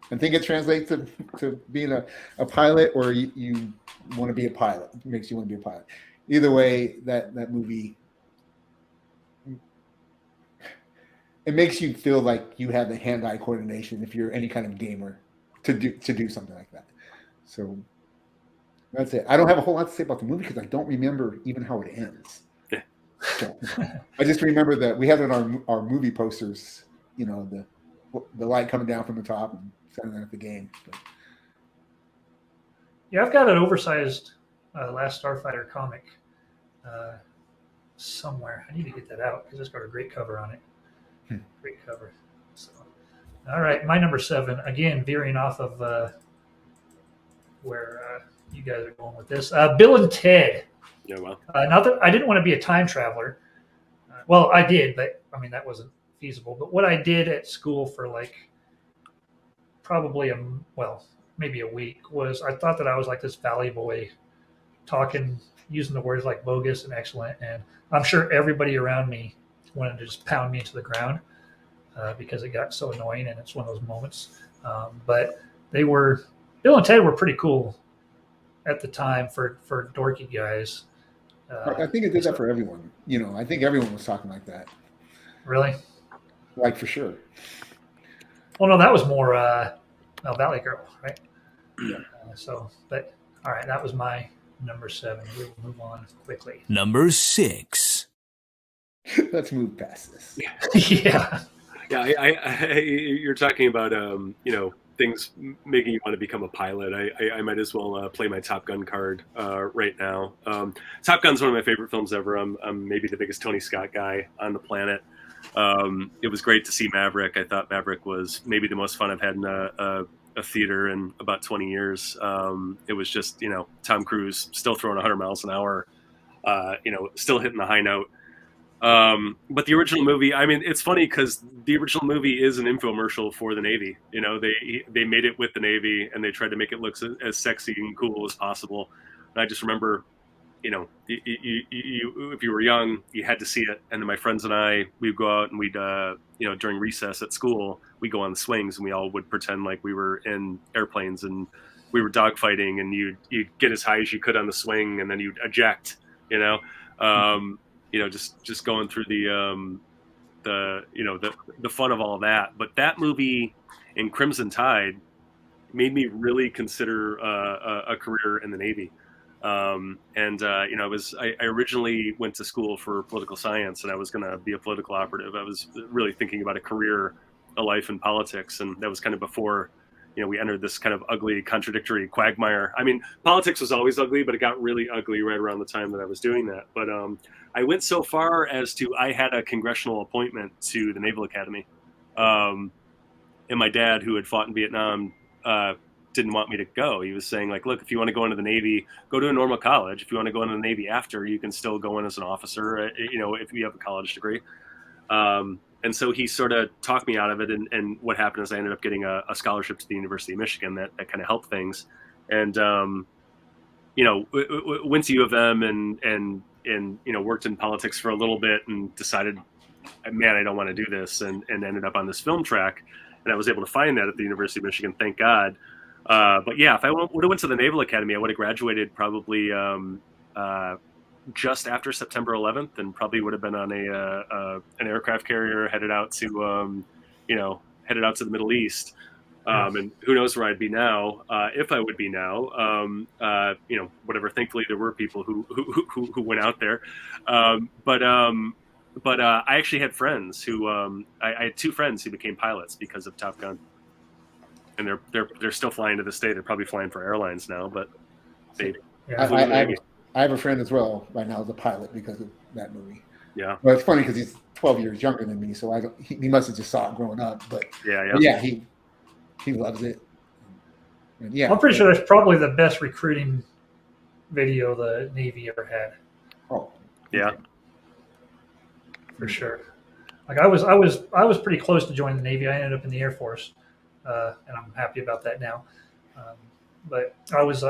C: and think it translates to being a pilot, or you want to be a pilot, it makes you want to be a pilot. Either way, that movie, it makes you feel like you have the hand-eye coordination if you're any kind of gamer to do something like that. So that's it. I don't have a whole lot to say about the movie because I don't remember even how it ends. So, I just remember that we had it on our movie posters, the light coming down from the top and sending it at the game. But.
A: Yeah, I've got an oversized Last Starfighter comic somewhere. I need to get that out because it's got a great cover on it. Great cover. So, all right, my number 7, again, veering off of where you guys are going with this. Bill and Ted.
B: Yeah, well.
A: Not that I didn't want to be a time traveler. Well, I did, but that wasn't feasible. But what I did at school for like probably maybe a week was I thought that I was like this valley boy talking, using the words like bogus and excellent. And I'm sure everybody around me wanted to just pound me into the ground because it got so annoying. And it's one of those moments. But Bill and Ted were pretty cool at the time for dorky guys.
C: I think it did that for everyone. I think everyone was talking like that.
A: Really?
C: Like for sure.
A: Well, no, that was more Valley Girl, right?
C: Yeah.
A: But all right, that was my number 7. We will move on quickly.
E: Number 6.
C: Let's move past this.
A: Yeah.
B: Yeah, you're talking about things making you want to become a pilot. I might as well play my Top Gun card right now. Top Gun's one of my favorite films ever. I'm maybe the biggest Tony Scott guy on the planet. It was great to see Maverick. I thought Maverick was maybe the most fun I've had in a theater in about 20 years. It was just, Tom Cruise still throwing 100 miles an hour, still hitting the high note. But the original movie, I mean, it's funny because the original movie is an infomercial for the Navy. They made it with the Navy and they tried to make it look as sexy and cool as possible. And I just remember, if you were young, you had to see it. And then my friends and I, we'd go out and we'd, during recess at school, we'd go on the swings and we all would pretend like we were in airplanes and we were dogfighting, and you'd get as high as you could on the swing and then you'd eject, just going through the fun of all of that. But that movie and Crimson Tide made me really consider a career in the Navy. I originally went to school for political science and I was going to be a political operative. I was really thinking about a career, a life in politics. And that was kind of before, we entered this kind of ugly, contradictory quagmire. I mean, politics was always ugly, but it got really ugly right around the time that I was doing that. But I went so far as to, I had a congressional appointment to the Naval Academy. And my dad, who had fought in Vietnam, didn't want me to go. He was saying, like, look, if you want to go into the Navy, go to a normal college. If you want to go into the Navy after, you can still go in as an officer, if you have a college degree. And so he sort of talked me out of it. And what happened is I ended up getting a scholarship to the University of Michigan that kind of helped things. And, went to U of M and worked in politics for a little bit and decided, man, I don't want to do this, and ended up on this film track. And I was able to find that at the University of Michigan, thank God. But yeah, if I would have went to the Naval Academy, I would have graduated probably just after September 11th, and probably would have been on an aircraft carrier headed out to the Middle East. And who knows where I'd be now, if I would be now, whatever. Thankfully, there were people who went out there. But I actually had friends who, I had 2 friends who became pilots because of Top Gun. And they're still flying to this day. They're probably flying for airlines now, but they.
A: Yeah.
C: I have a friend as well right now as a pilot because of that movie.
B: Yeah.
C: Well, it's funny because he's 12 years younger than me, so he must have just saw it growing up. But yeah, he loves it. And yeah,
A: I'm pretty sure that's probably the best recruiting video the Navy ever had.
C: Oh,
B: yeah,
A: for sure. Like I was pretty close to joining the Navy. I ended up in the Air Force, and I'm happy about that now. But I was,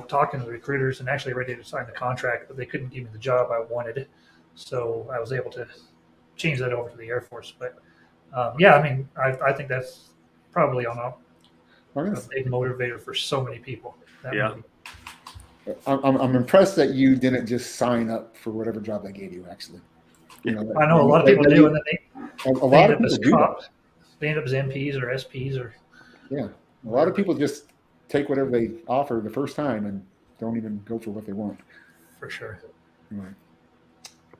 A: talking to the recruiters and actually ready to sign the contract, but they couldn't give me the job I wanted. So I was able to change that over to the Air Force. But I think that's probably a big motivator for so many people.
B: Yeah.
A: Movie.
C: I'm impressed that you didn't just sign up for whatever job they gave you. Actually,
A: I know a lot of people do, and then
C: a
A: they
C: lot
A: end
C: of
A: up as
C: people do
A: cops. They end up as MPs or SPs or.
C: Yeah, a lot of people just take whatever they offer the first time and don't even go for what they want.
A: For sure.
C: Right.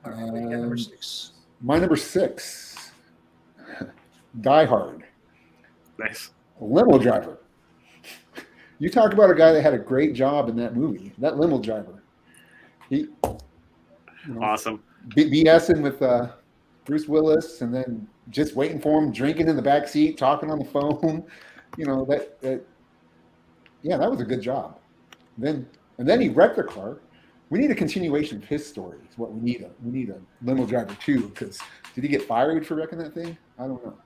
A: All right, number 6.
C: My number 6, Die Hard.
B: Nice.
C: A limo driver. You talk about a guy that had a great job in that movie. That limo driver. He,
B: awesome.
C: BSing with Bruce Willis, and then just waiting for him, drinking in the back seat, talking on the phone. That was a good job. And then he wrecked the car. We need a continuation of his story. Is what we need. We need a limo driver too. Because did he get fired for wrecking that thing? I don't know.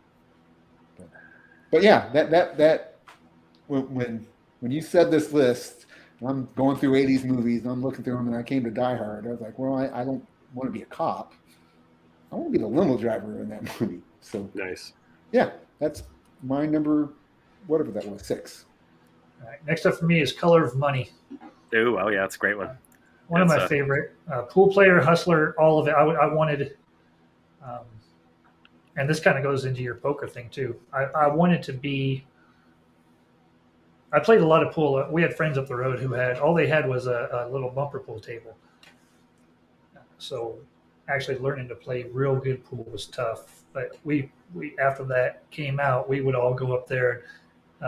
C: But yeah, that when you said this list, I'm going through 80s movies, and I'm looking through them, and I came to Die Hard. I was like, well, I don't want to be a cop. I want to be the limo driver in that movie. So
B: Nice.
C: yeah, that's my number, whatever that was, 6.
A: All right. Next up for me is Color of Money.
B: Ooh, oh yeah, that's a great one.
A: One of my favorite. Pool player, hustler, all of it. I wanted, and this kind of goes into your poker thing too. I wanted to be. I played a lot of pool. We had friends up the road who had all they had was a little bumper pool table. So actually learning to play real good pool was tough. But we after that came out, we would all go up there.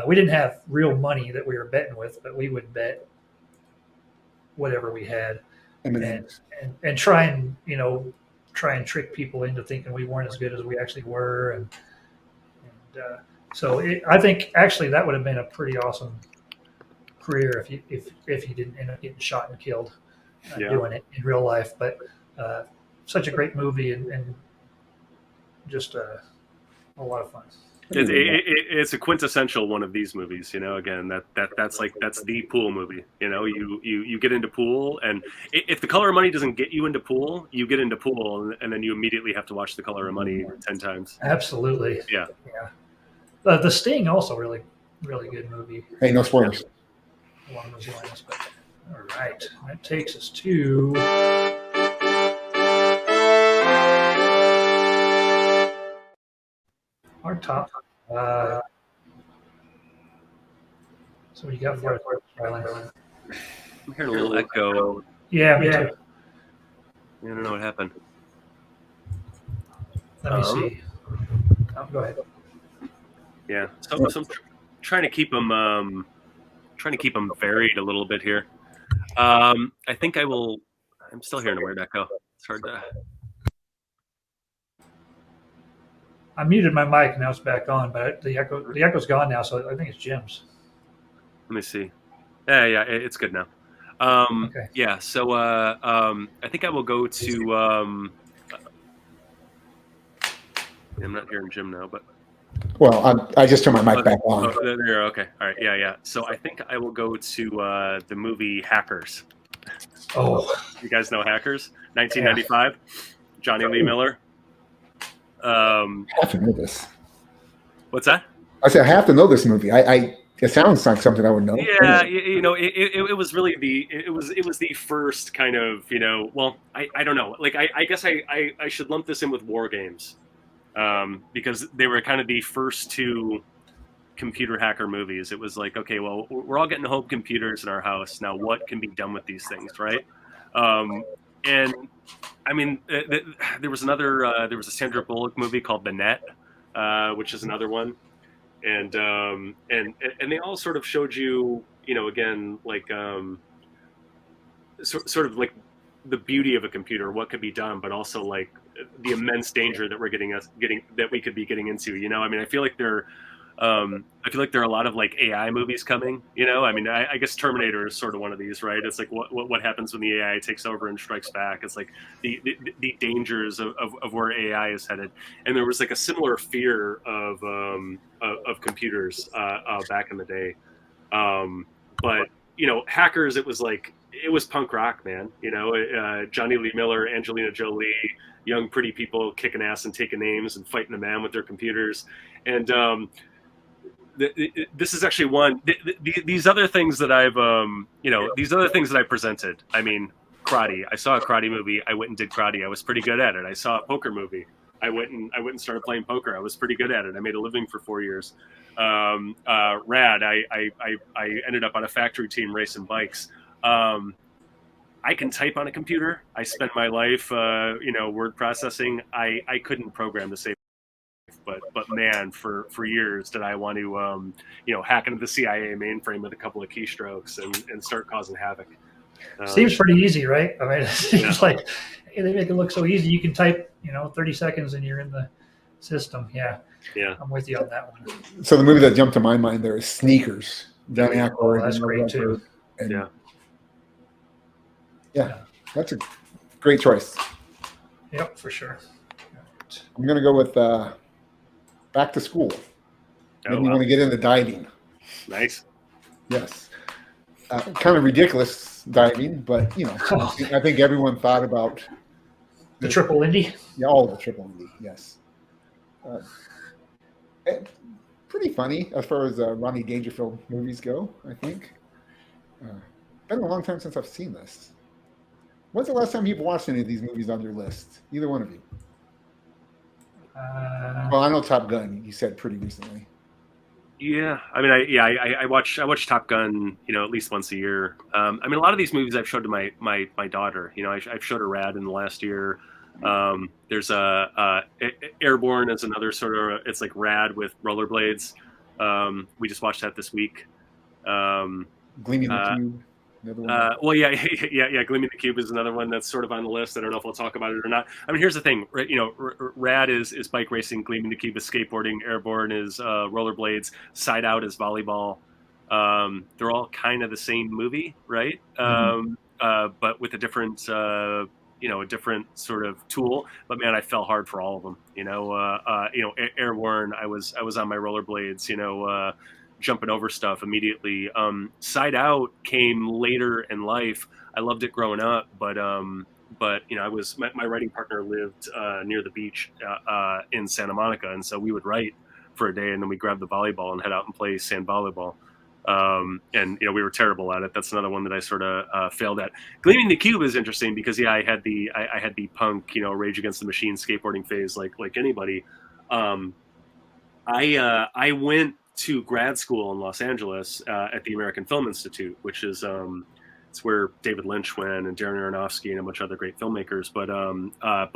A: We didn't have real money that we were betting with, but we would bet whatever we had, and try and trick people into thinking we weren't as good as we actually were, and so I think actually that would have been a pretty awesome career if you didn't end up getting shot and killed doing it in real life. But such a great movie and just a lot of fun.
B: It's a quintessential one of these movies, again, that's the pool movie. You get into pool, and if The Color of Money doesn't get you into pool, you get into pool, and then you immediately have to watch The Color of Money 10 times.
A: Absolutely.
B: Yeah.
A: The Sting also really good movie.
C: Hey, no spoilers.
A: Along those lines, but all right, that takes us to our top. So what you got for us, Rylan?
B: I'm hearing a little echo.
A: Yeah, me too.
B: I don't know what happened.
A: Let me see. Go ahead.
B: Yeah, so I'm trying to keep them varied a little bit here. I think I will. I'm still hearing a weird echo. It's hard to.
A: I muted my mic, now it's back on, but the echo's gone now, so I think it's Jim's.
B: Let me see. Yeah, it's good now.
A: Okay.
B: Yeah, so I think I will go to. I'm not hearing Jim now, but.
C: Well, I just turned my mic back on.
B: Oh, there you are. Okay. All right. Yeah. So I think I will go to the movie Hackers.
A: Oh.
B: You guys know Hackers? 1995. Yeah. Johnny Lee Miller.
C: I have to know this.
B: What's that?
C: I said I have to know this movie. It sounds like something I would know.
B: Yeah, it was really it was the first kind of well, I don't know. Like I guess I should lump this in with War Games. Because they were kind of the first two computer hacker movies. It was like, okay, well, we're all getting home computers in our house. Now what can be done with these things, right? And I mean, there was a Sandra Bullock movie called The Net, which is another one. And they all sort of showed you, again, like, sort of like the beauty of a computer, what could be done, but also like the immense danger that we could be getting into. I mean, I feel like there are a lot of like AI movies coming. I mean, I guess Terminator is sort of one of these, right? It's like what happens when the AI takes over and strikes back. It's like the dangers of where AI is headed. And there was like a similar fear of computers back in the day. But Hackers, it was punk rock, man. Johnny Lee Miller, Angelina Jolie, young pretty people kicking ass and taking names and fighting a man with their computers. And this is actually one. These other things that I've, these other things that I presented. I mean, karate. I saw a karate movie. I went and did karate. I was pretty good at it. I saw a poker movie. I went and started playing poker. I was pretty good at it. I made a living for 4 years. Rad. I ended up on a factory team racing bikes. I can type on a computer. I spent my life, word processing. I couldn't program to save my life, but man, for years did I want to, hack into the CIA mainframe with a couple of keystrokes and start causing havoc.
A: Seems pretty easy, right? I mean, it seems like they make it look so easy. You can type, 30 seconds and you're in the system. Yeah. I'm with you on that one.
C: So the movie that jumped to my mind there is Sneakers. Johnny Ackroyd.
A: That's great too.
C: Yeah, that's a great choice.
A: Yep, for sure.
C: I'm going to go with Back to School. Maybe you want to get into diving.
B: Nice.
C: Yes. Kind of ridiculous diving, but I think everyone thought about
A: The Triple Indy.
C: Yeah, all the Triple Indy. Yes. Pretty funny as far as Ronnie Dangerfield movies go, I think. Been a long time since I've seen this. When's the last time you've watched any of these movies on your list? Either one of you? Well, I know Top Gun. You said pretty recently.
B: Yeah, I mean, I watch Top Gun, at least once a year. I mean, a lot of these movies I've showed to my daughter. I've showed her Rad in the last year. There's Airborne is another sort of, it's like Rad with rollerblades. We just watched that this week.
C: Gleaming the Cube. Another one.
B: Well, yeah. Gleaming the Cube is another one that's sort of on the list. I don't know if we'll talk about it or not. I mean, here's the thing, right? Rad is bike racing. Gleaming the Cube is skateboarding. Airborne is rollerblades. Side Out is volleyball. They're all kind of the same movie, right? But with a different, a different sort of tool. But man, I fell hard for all of them. Airborne, I was on my rollerblades. Jumping over stuff immediately. Side Out came later in life. I loved it growing up, but I was my writing partner lived near the beach in Santa Monica, and so we would write for a day, and then we grab the volleyball and head out and play sand volleyball. And we were terrible at it. That's another one that I sort of failed at. Gleaming the Cube is interesting because I had the punk Rage Against the Machine skateboarding phase like anybody. I went to grad school in Los Angeles at the American Film Institute, which is it's where David Lynch went and Darren Aronofsky and a bunch of other great filmmakers. But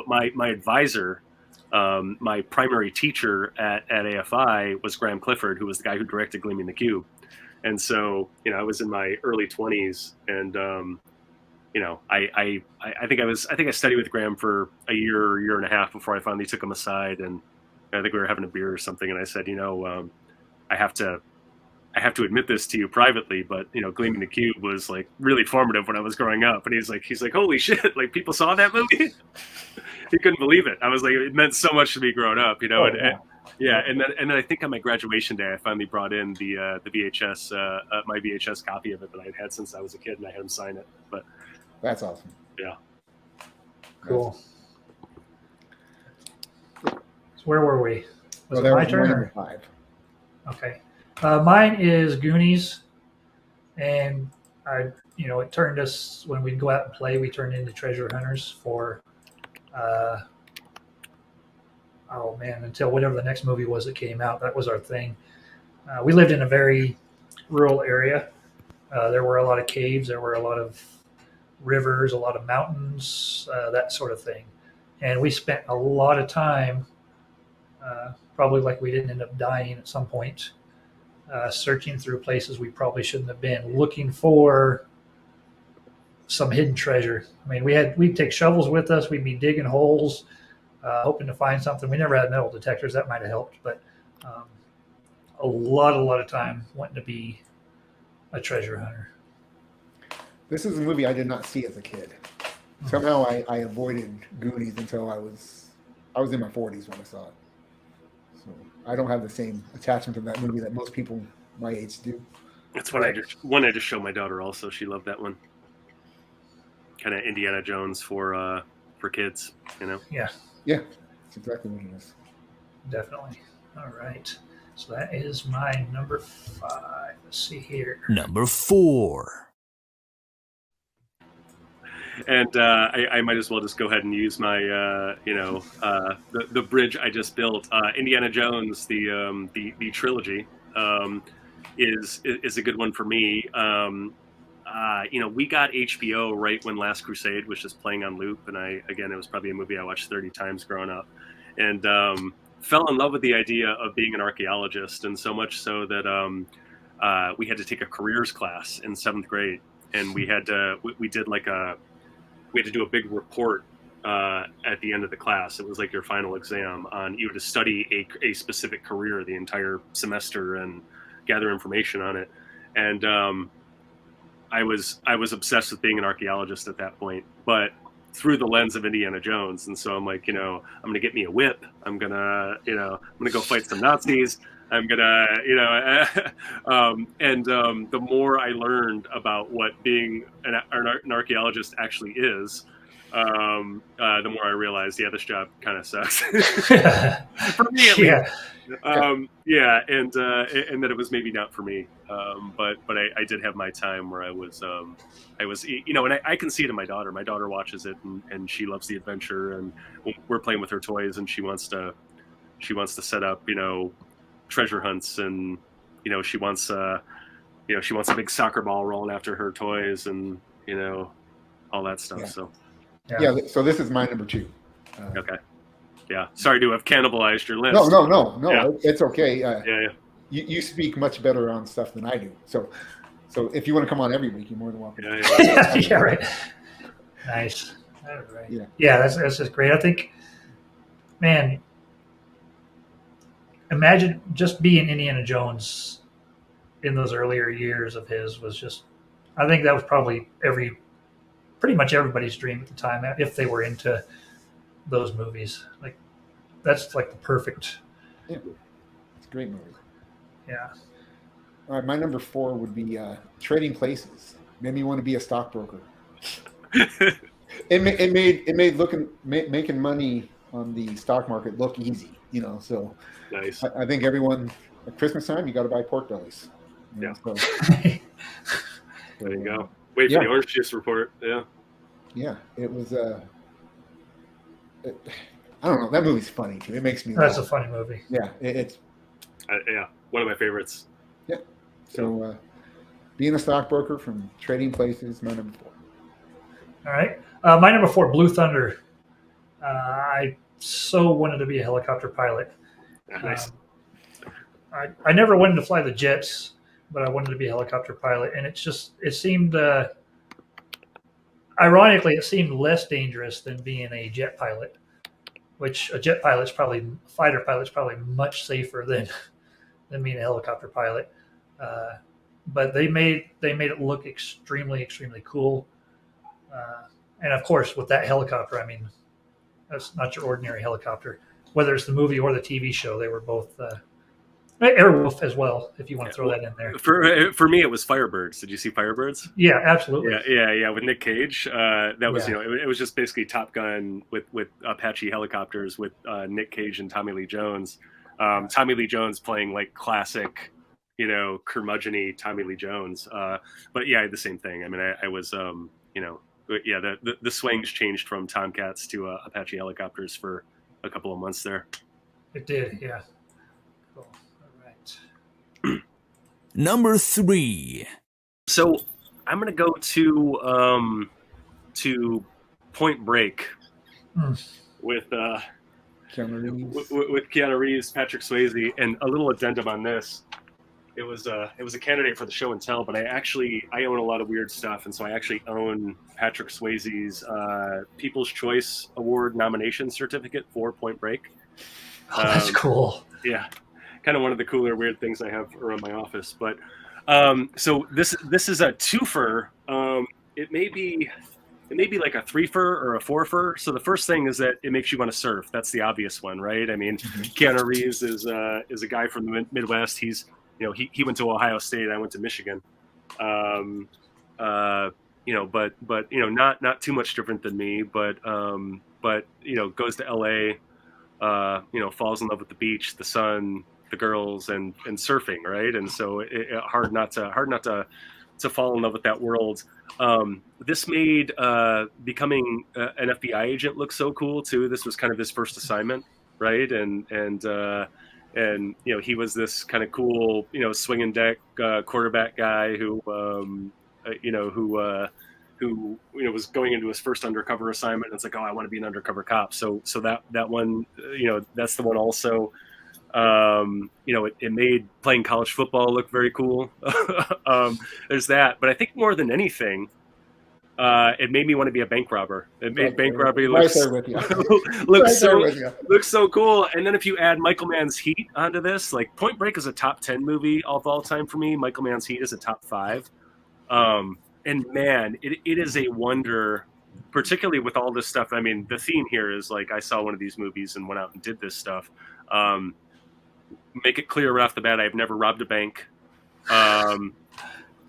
B: my advisor, my primary teacher at AFI was Graham Clifford, who was the guy who directed Gleaming the Cube. And so I was in my early 20s, and I think I studied with Graham for a year and a half before I finally took him aside, and I think we were having a beer or something, and I said, I have to admit this to you privately, but Gleaming the Cube was like really formative when I was growing up. And he's like, holy shit, like people saw that movie. He couldn't believe it. I was like, it meant so much to me growing up, And then I think on my graduation day, I finally brought in the VHS, my VHS copy of it that I'd had since I was a kid, and I had him sign it. But
C: that's awesome.
B: Yeah.
A: Cool. So where were we? Was it
C: that
A: my
C: was
A: turn?
C: number 5.
A: Okay. Mine is Goonies, and it turned us, when we'd go out and play, we turned into treasure hunters for, until whatever the next movie was that came out. That was our thing. We lived in a very rural area. There were a lot of caves. There were a lot of rivers, a lot of mountains, that sort of thing. And we spent a lot of time, probably like we didn't end up dying at some point, searching through places we probably shouldn't have been, looking for some hidden treasure. I mean, we'd take shovels with us. We'd be digging holes, hoping to find something. We never had metal detectors. That might have helped, but a lot of time wanting to be a treasure hunter.
C: This is a movie I did not see as a kid. Somehow I avoided Goonies until I was in my 40s when I saw it. So I don't have the same attachment to that movie that most people my age do.
B: That's one I just showed my daughter also. She loved that one. Kind of Indiana Jones for kids,
A: Yeah.
C: Yeah, that's exactly what it is.
A: Definitely. All right. So that is my number 5. Let's see here.
E: Number 4.
B: And I might as well just go ahead and use my, the bridge I just built. Indiana Jones, the trilogy, is a good one for me. We got HBO right when Last Crusade was just playing on loop, and it was probably a movie I watched 30 times growing up, and fell in love with the idea of being an archaeologist, and so much so that we had to take a careers class in 7th grade, and we had to do a big report at the end of the class. It was like your final exam on you had to study a specific career the entire semester and gather information on it. And I was obsessed with being an archaeologist at that point, but through the lens of Indiana Jones. And so I'm like, I'm going to get me a whip. I'm going to go fight some Nazis. I'm gonna, the more I learned about what being an archaeologist actually is, the more I realized, yeah, this job kind of sucks for me at least.
A: Yeah.
B: And that it was maybe not for me. But I did have my time where I was, and I can see it in my daughter. My daughter watches it and she loves the adventure, and we're playing with her toys, and she wants to set up, treasure hunts, and she wants a big soccer ball rolling after her toys, and all that stuff.
C: Yeah.
B: So
C: So this is my number 2.
B: okay, yeah. Sorry to have cannibalized your list.
C: No.
B: Yeah.
C: It's okay.
B: Yeah.
C: You speak much better on stuff than I do. So if you want to come on every week, you're more than welcome.
B: Yeah.
A: Yeah, right. Nice. All right.
C: Yeah.
A: That's just great. I think, man, imagine just being Indiana Jones in those earlier years of his was just, I think that was probably pretty much everybody's dream at the time, if they were into those movies. Like, that's like the perfect.
C: Yeah. It's a great movie.
A: Yeah.
C: All right, my number 4 would be Trading Places. Made me want to be a stockbroker. It made making money on the stock market look easy, So
B: Nice.
C: I think everyone at Christmas time, you got to buy pork bellies.
B: Yeah.
C: So,
B: There you go. Wait for the orange juice report. Yeah.
C: Yeah, it was. I don't know. That movie's funny too. It makes me.
A: That's
C: laugh.
A: a funny movie.
C: Yeah, it's.
B: One of my favorites.
C: Yeah. So, being a stockbroker from Trading Places, my number 4.
A: All right. My number 4, Blue Thunder. I so wanted to be a helicopter pilot.
B: Nice.
A: I never wanted to fly the jets, but I wanted to be a helicopter pilot. And it seemed, ironically, it seemed less dangerous than being a jet pilot, which a fighter pilot's probably much safer than being a helicopter pilot. But they made it look extremely, extremely cool. And of course, with that helicopter, I mean, that's not your ordinary helicopter. Whether it's the movie or the TV show, they were both Airwolf as well. If you want to throw that in there.
B: For me, it was Firebirds. Did you see Firebirds?
A: Yeah, absolutely.
B: Yeah. With Nick Cage, that was
A: Yeah.
B: it was just basically Top Gun with Apache helicopters with Nick Cage and Tommy Lee Jones. Tommy Lee Jones playing like classic, curmudgeon-y Tommy Lee Jones. But yeah, the same thing. I mean, I was the swings changed from Tomcats to Apache helicopters for a couple of months there.
A: It did, yeah. Cool. All right.
E: Number 3.
B: So I'm gonna go to Point Break with
C: Keanu Reeves.
B: with Keanu Reeves, Patrick Swayze, and a little addendum on this. It was a candidate for the show and tell, but I own a lot of weird stuff, and so I actually own Patrick Swayze's People's Choice Award nomination certificate for Point Break.
A: Oh, that's cool.
B: Yeah, kind of one of the cooler weird things I have around my office. But so this is a twofer. It may be like a 3-fer or a 4-fer. So the first thing is that it makes you want to surf. That's the obvious one, right? I mean, Keanu Reeves is a guy from the Midwest. He's he went to Ohio State. I went to Michigan. But not too much different than me. But goes to LA. Falls in love with the beach, the sun, the girls, and surfing, right? And so hard not to fall in love with that world. This made becoming an FBI agent look so cool too. This was kind of his first assignment, right? And he was this kind of cool, swinging deck quarterback guy who was going into his first undercover assignment. And it's like, oh, I want to be an undercover cop. So that one, that's the one also. It made playing college football look very cool. There's that, but I think more than anything, it made me want to be a bank robber. It made bank robbery look so cool. And then if you add Michael Mann's Heat onto this, like Point Break is a top 10 movie of all time for me. Michael Mann's Heat is a top 5. And man, it is a wonder, particularly with all this stuff. I mean, the theme here is like, I saw one of these movies and went out and did this stuff. make it clear right off the bat, I've never robbed a bank. I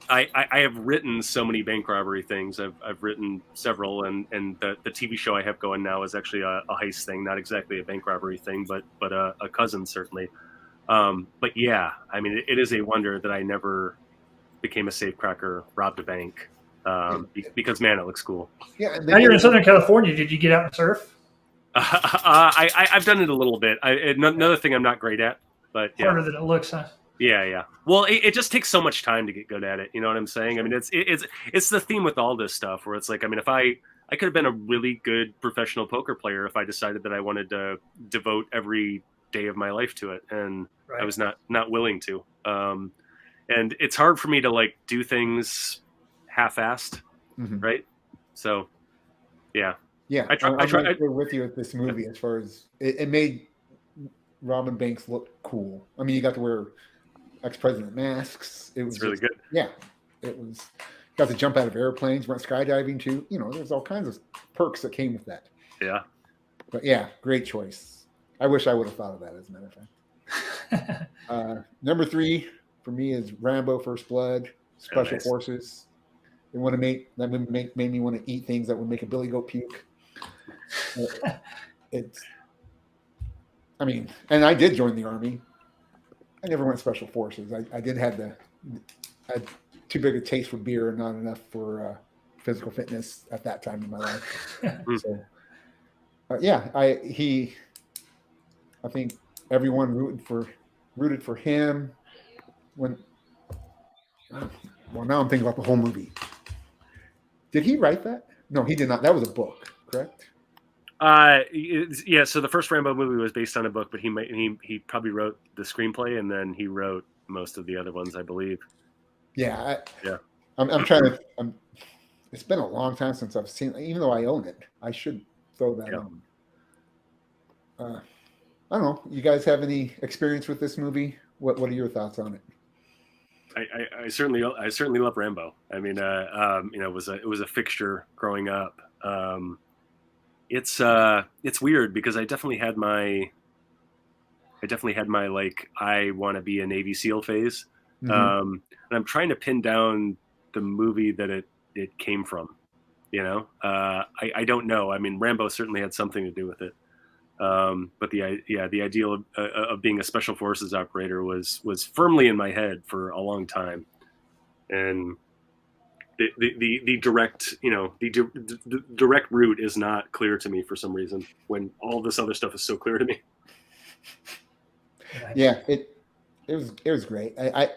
B: have written so many bank robbery things. I've written several, and the TV show I have going now is actually a heist thing, not exactly a bank robbery thing, but a cousin certainly. But yeah, I mean, it is a wonder that I never became a safecracker, robbed a bank, because man, it looks cool.
C: Yeah.
A: Now you're in Southern California. Did you get out and surf?
B: I've done it a little bit. Another thing I'm not great at, but yeah.
A: Harder than it looks, huh?
B: Yeah. Well, it just takes so much time to get good at it. You know what I'm saying? I mean, it's the theme with all this stuff where it's like, I mean, if I could have been a really good professional poker player if I decided that I wanted to devote every day of my life to it, and
A: Right.
B: I was not willing to. And it's hard for me to like do things half-assed,
C: Mhm.
B: right? So, yeah.
C: Yeah,
B: I try-
C: I'm
B: I try-
C: right there with you with this movie as far as it made Robin Banks look cool. I mean, you got to wear ex-president masks. It was
B: It's really
C: just-
B: good.
C: Yeah, it was. Got to jump out of airplanes, went skydiving too. You know, there's all kinds of perks that came with that.
B: Yeah.
C: But yeah, great choice. I wish I would have thought of that, as a matter of fact. Number 3 for me is Rambo: First Blood. Special
B: nice.
C: Forces. They want to made me want to eat things that would make a billy goat puke. It's. I mean, and I did join the army. I never went special forces. I did have I had too big a taste for beer and not enough for physical fitness at that time in my life. So, yeah, I think everyone rooted for him. Well, now I'm thinking about the whole movie. Did he write that? No, he did not. That was a book, correct?
B: Yeah. So the first Rambo movie was based on a book, but he probably wrote the screenplay, and then he wrote most of the other ones, I believe.
C: Yeah.
B: Yeah.
C: I'm trying to. It's been a long time since I've seen. Even though I own it, I should throw that on. I don't know. You guys have any experience with this movie? What are your thoughts on it?
B: I certainly love Rambo. I mean, it was a fixture growing up. It's weird because I definitely had my like I want to be a Navy SEAL phase, and I'm trying to pin down the movie that it came from. You know, I don't know. I mean, Rambo certainly had something to do with it. But the ideal of being a special forces operator was firmly in my head for a long time, and the direct the direct route is not clear to me for some reason when all this other stuff is so clear to me.
C: Yeah, it was great. I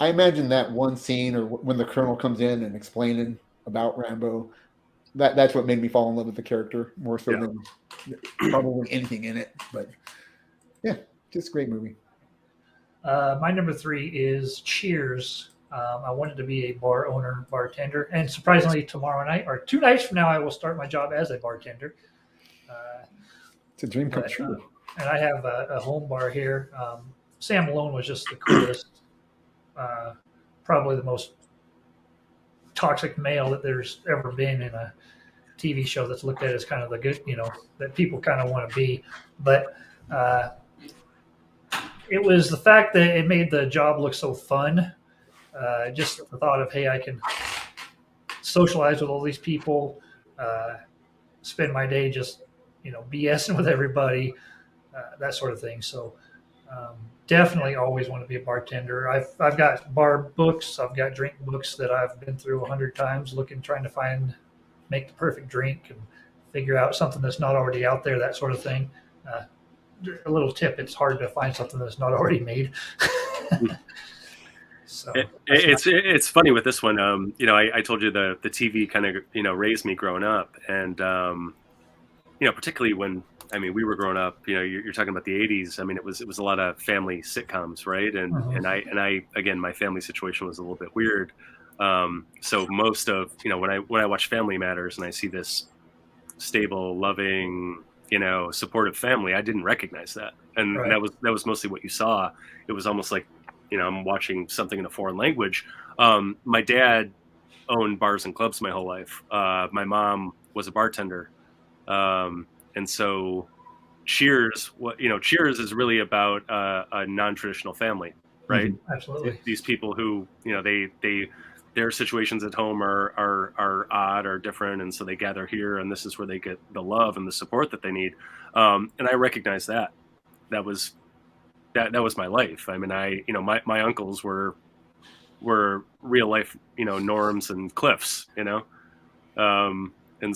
C: imagine that one scene or when the colonel comes in and explaining about Rambo. That's what made me fall in love with the character more so than probably anything in it. But yeah, just a great movie.
A: My number 3 is Cheers. I wanted to be a bar owner, bartender, and surprisingly, tomorrow night or 2 nights from now, I will start my job as a bartender.
C: It's a dream come true.
A: And I have a home bar here. Sam Malone was just the coolest, probably the most toxic male that there's ever been in a TV show that's looked at as kind of the good, that people kind of want to be. But it was the fact that it made the job look so fun. Just the thought of, hey, I can socialize with all these people, spend my day just, BSing with everybody, that sort of thing. So definitely always want to be a bartender. I've got bar books. I've got drink books that I've been through 100 times trying to make the perfect drink and figure out something that's not already out there, that sort of thing. A little tip, it's hard to find something that's not already made. So
B: it's funny with this one. I told you the TV kind of raised me growing up, and particularly when we were growing up. You're talking about the '80s. I mean, it was a lot of family sitcoms, right? And I again, my family situation was a little bit weird. So most of when I watch Family Matters and I see this stable, loving, supportive family, I didn't recognize that, and
A: Right.
B: that was mostly what you saw. It was almost like I'm watching something in a foreign language. My dad owned bars and clubs my whole life. My mom was a bartender, and so Cheers, Cheers is really about a non-traditional family, right?
A: Absolutely.
B: These people who, their situations at home are odd or different, and so they gather here, and this is where they get the love and the support that they need. And I recognize that was my life. I mean, my uncles were real life, Norms and Cliffs, and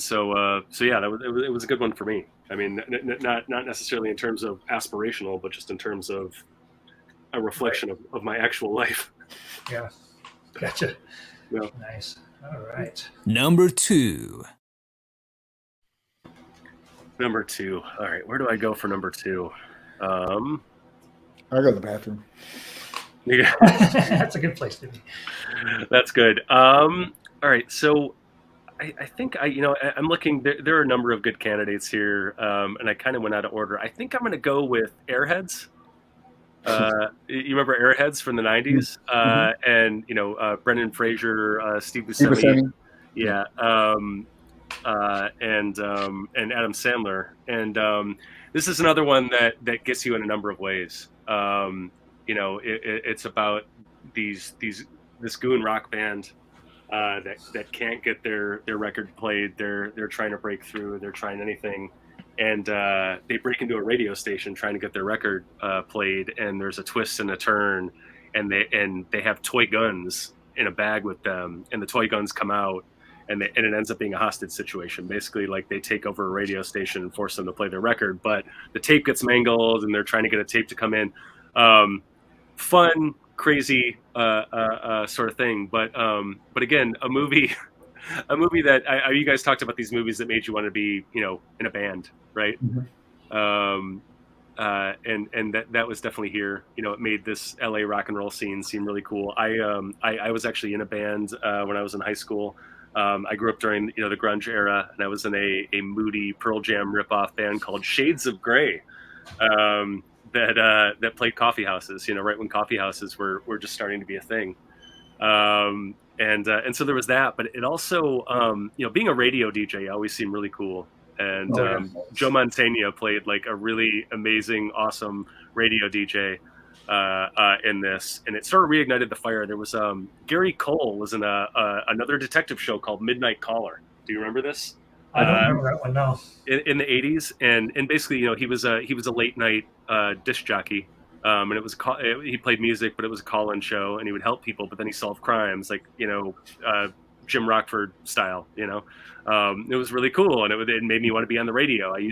B: so yeah, it was a good one for me. I mean, not necessarily in terms of aspirational, but just in terms of a reflection of my actual life.
A: Yeah. Gotcha.
B: Yeah.
A: Nice. All right.
E: Number 2.
B: Number 2. All right. Where do I go for number 2?
C: I go to the bathroom.
B: Yeah.
A: That's a good place to be.
B: That's good. All right. So I think I'm looking. There are a number of good candidates here, and I kind of went out of order. I think I'm going to go with Airheads. You remember Airheads from the '90s, and Brendan Fraser, Steve Buscemi, yeah, and Adam Sandler, and this is another one that gets you in a number of ways. It's about this goon rock band. That can't get their record played. They're trying to break through. They're trying anything, and they break into a radio station trying to get their record played. And there's a twist and a turn, and they have toy guns in a bag with them, and the toy guns come out, and it ends up being a hostage situation. Basically, like they take over a radio station and force them to play their record, but the tape gets mangled, and they're trying to get a tape to come in. Fun, crazy sort of thing, but again, a movie that you guys talked about these movies that made you want to be in a band, right? And that was definitely here. It made this LA rock and roll scene seem really cool. I was actually in a band when I was in high school. I grew up during the grunge era, and I was in a moody Pearl Jam ripoff band called Shades of Grey. That played coffee houses, right when coffee houses were just starting to be a thing, and so there was that. But it also, being a radio DJ always seemed really cool. And Joe Mantegna played like a really amazing, awesome radio DJ in this, and it sort of reignited the fire. There was Gary Cole was in another detective show called Midnight Caller. Do you remember this?
A: I don't remember that one. No.
B: In the '80s, and basically, he was a late night disc jockey, and it was he played music, but it was a call-in show, and he would help people, but then he solved crimes, like Jim Rockford style. It was really cool, and it made me want to be on the radio. I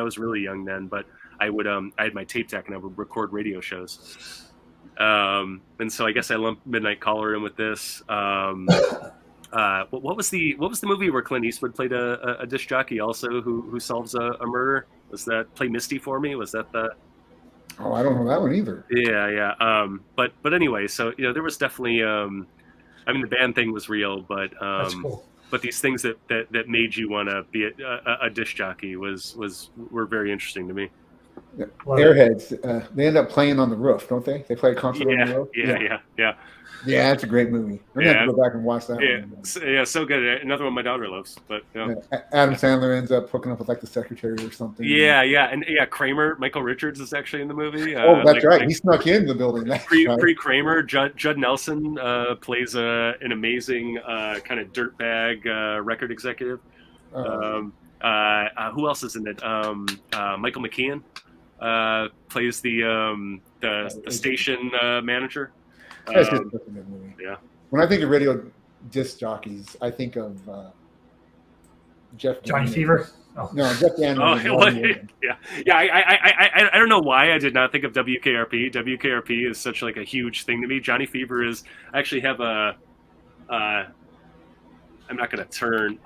B: was really young then, but I had my tape deck, and I would record radio shows. And so I guess I lumped Midnight Caller in with this. What was the movie where Clint Eastwood played a disc jockey also who solves a murder? Was that Play Misty for Me? Was that the?
C: Oh, I don't know that one either.
B: Yeah. But anyway, so there was definitely. The band thing was real, but
A: That's cool.
B: But these things that made you want to be a disc jockey were very interesting to me.
C: Yeah. Airheads, they end up playing on the roof, don't they? They play a concert on the roof.
B: Yeah.
C: Yeah, that's a great movie. I'm gonna have to go back and watch that one.
B: So good. Another one my daughter loves. But
C: Adam Sandler ends up hooking up with like the secretary or something.
B: And Kramer, Michael Richards is actually in the movie.
C: That's right. He snuck in the building.
B: Pre Kramer, Judd Nelson plays an amazing kind of dirtbag record executive. Who else is in it? Michael McKean plays the station manager.
C: That's just a good movie.
B: Yeah.
C: When I think of radio disc jockeys, I think of Jeff.
A: Johnny Fever.
C: Oh. No, Jeff Daniels.
B: Yeah. I don't know why I did not think of WKRP. WKRP is such like a huge thing to me. Johnny Fever is. I actually have a. I'm not going to turn.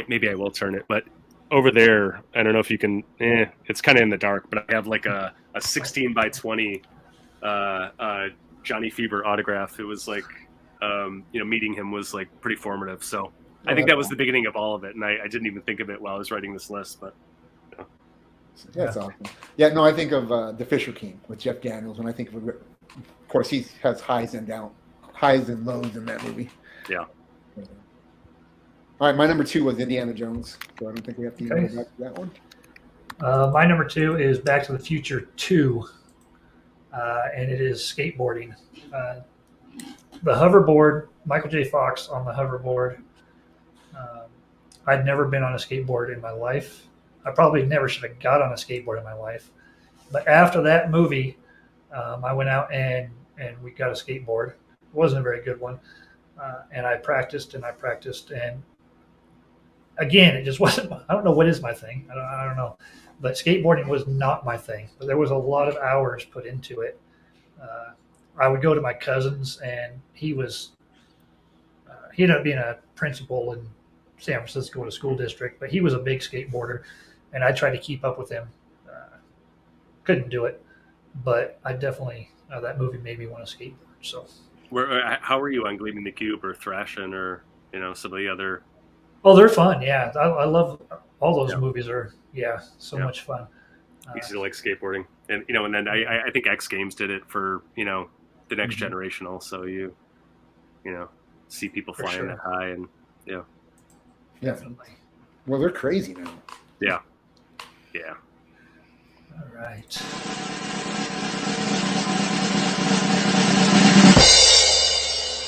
B: Maybe I will turn it, but over there, I don't know if you can. It's kind of in the dark, but I have like a 16 by 20. Johnny Fever autograph. It was like, meeting him was like pretty formative. So I think that was the beginning of all of it. And I didn't even think of it while I was writing this list, but.
C: That's awesome. Yeah, no, I think of The Fisher King with Jeff Daniels. When I think of course, he has highs and lows in that movie.
B: Yeah.
C: All right, my number 2 was Indiana Jones. So I don't think we have to go back to that one.
A: My number 2 is Back to the Future 2, and it is skateboarding. Uh, the hoverboard, Michael J. Fox on the hoverboard. Um, I'd never been on a skateboard in my life. I probably never should have got on a skateboard in my life. But after that movie, I went out and we got a skateboard. It wasn't a very good one, and I practiced and I practiced, and again, it just wasn't. I don't know what is my thing. I don't know, but skateboarding was not my thing. But there was a lot of hours put into it. Uh, I would go to my cousin's, and he ended up being a principal in San Francisco, a school district, but he was a big skateboarder, and I tried to keep up with him. Couldn't do it, but I definitely that movie made me want to skateboard. So,
B: How are you on Gleaming the Cube or Thrashing or some of the other?
A: oh, they're fun. Yeah, I love all those
B: Yeah.
A: movies. Are so
B: Yeah.
A: much fun.
B: Used to like skateboarding, and then I think X Games did it for the next
A: Mhm.
B: generation. Also, you see people
A: For
B: flying
A: sure.
B: that high, and
C: Yeah.
A: Definitely.
C: Well, they're crazy now.
B: yeah.
A: All right.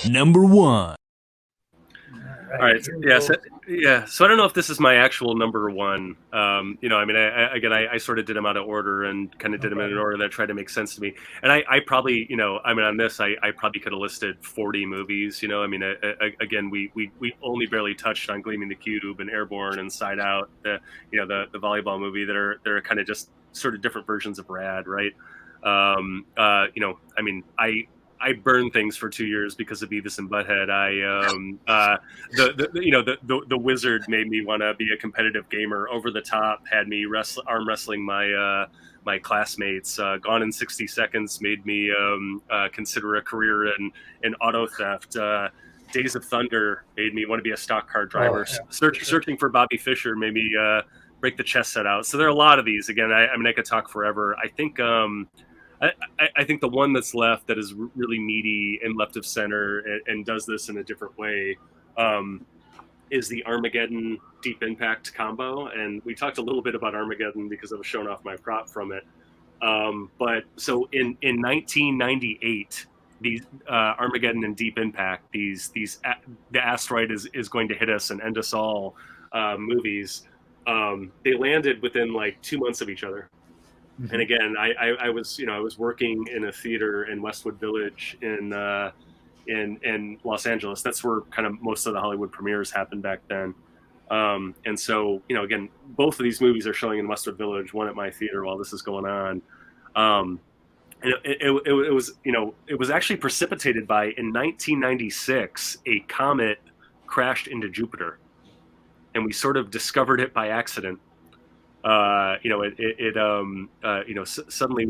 E: Number 1.
B: All right.
A: Here we
B: Yeah.
A: go.
B: So I don't know if this is my actual number one. I sort of did them out of order and kind of did them in an order that tried to make sense to me. And I probably, on this, I probably could have listed 40 movies. Again, we only barely touched on Gleaming the Cube and Airborne and Side Out, the volleyball movie that are kind of just sort of different versions of Rad, right? I burned things for 2 years because of Beavis and Butthead. The Wizard made me want to be a competitive gamer. Over the Top had me arm wrestling my classmates. Gone in 60 Seconds made me consider a career in auto theft. Days of Thunder made me want to be a stock car driver.
A: Oh, yeah,
B: Searching for Bobby Fischer made me break the chess set out. So there are a lot of these. Again, I could talk forever. I think. I think the one that's left that is really meaty and left of center and does this in a different way is the Armageddon Deep Impact combo. And we talked a little bit about Armageddon because I was showing off my prop from it. But so in 1998, these Armageddon and Deep Impact, the asteroid is going to hit us and end us all movies. They landed within like 2 months of each other.
C: Mhm.
B: And again, I was working in a theater in Westwood Village in Los Angeles. That's where kind of most of the Hollywood premieres happened back then. And so, again, both of these movies are showing in Westwood Village, one at my theater while this is going on. And it was actually precipitated by, in 1996, a comet crashed into Jupiter, and we sort of discovered it by accident. Suddenly,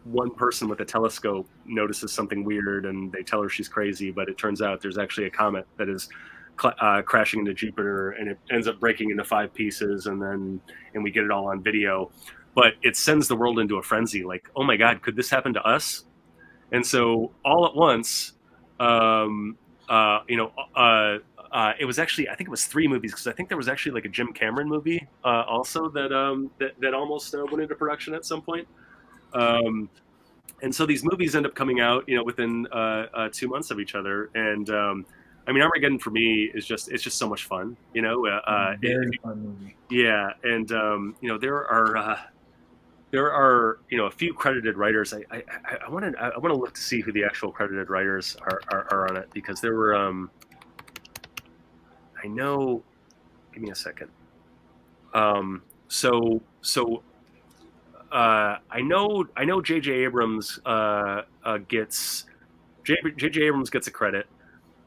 B: one person with a telescope notices something weird and they tell her she's crazy, but it turns out there's actually a comet that is crashing into Jupiter, and it ends up breaking into 5 pieces, and we get it all on video. But it sends the world into a frenzy, like, oh my God, could this happen to us? And so all at once, it was actually, I think it was 3 movies, because I think there was actually like a Jim Cameron movie also that almost went into production at some point. And so these movies end up coming out, within 2 months of each other. And Armageddon for me is just so much fun,
C: Very fun movie.
B: yeah. And there are a few credited writers. I want to look to see who the actual credited writers are on it, because there were I know. Give me a second. I know J.J. Abrams gets a credit.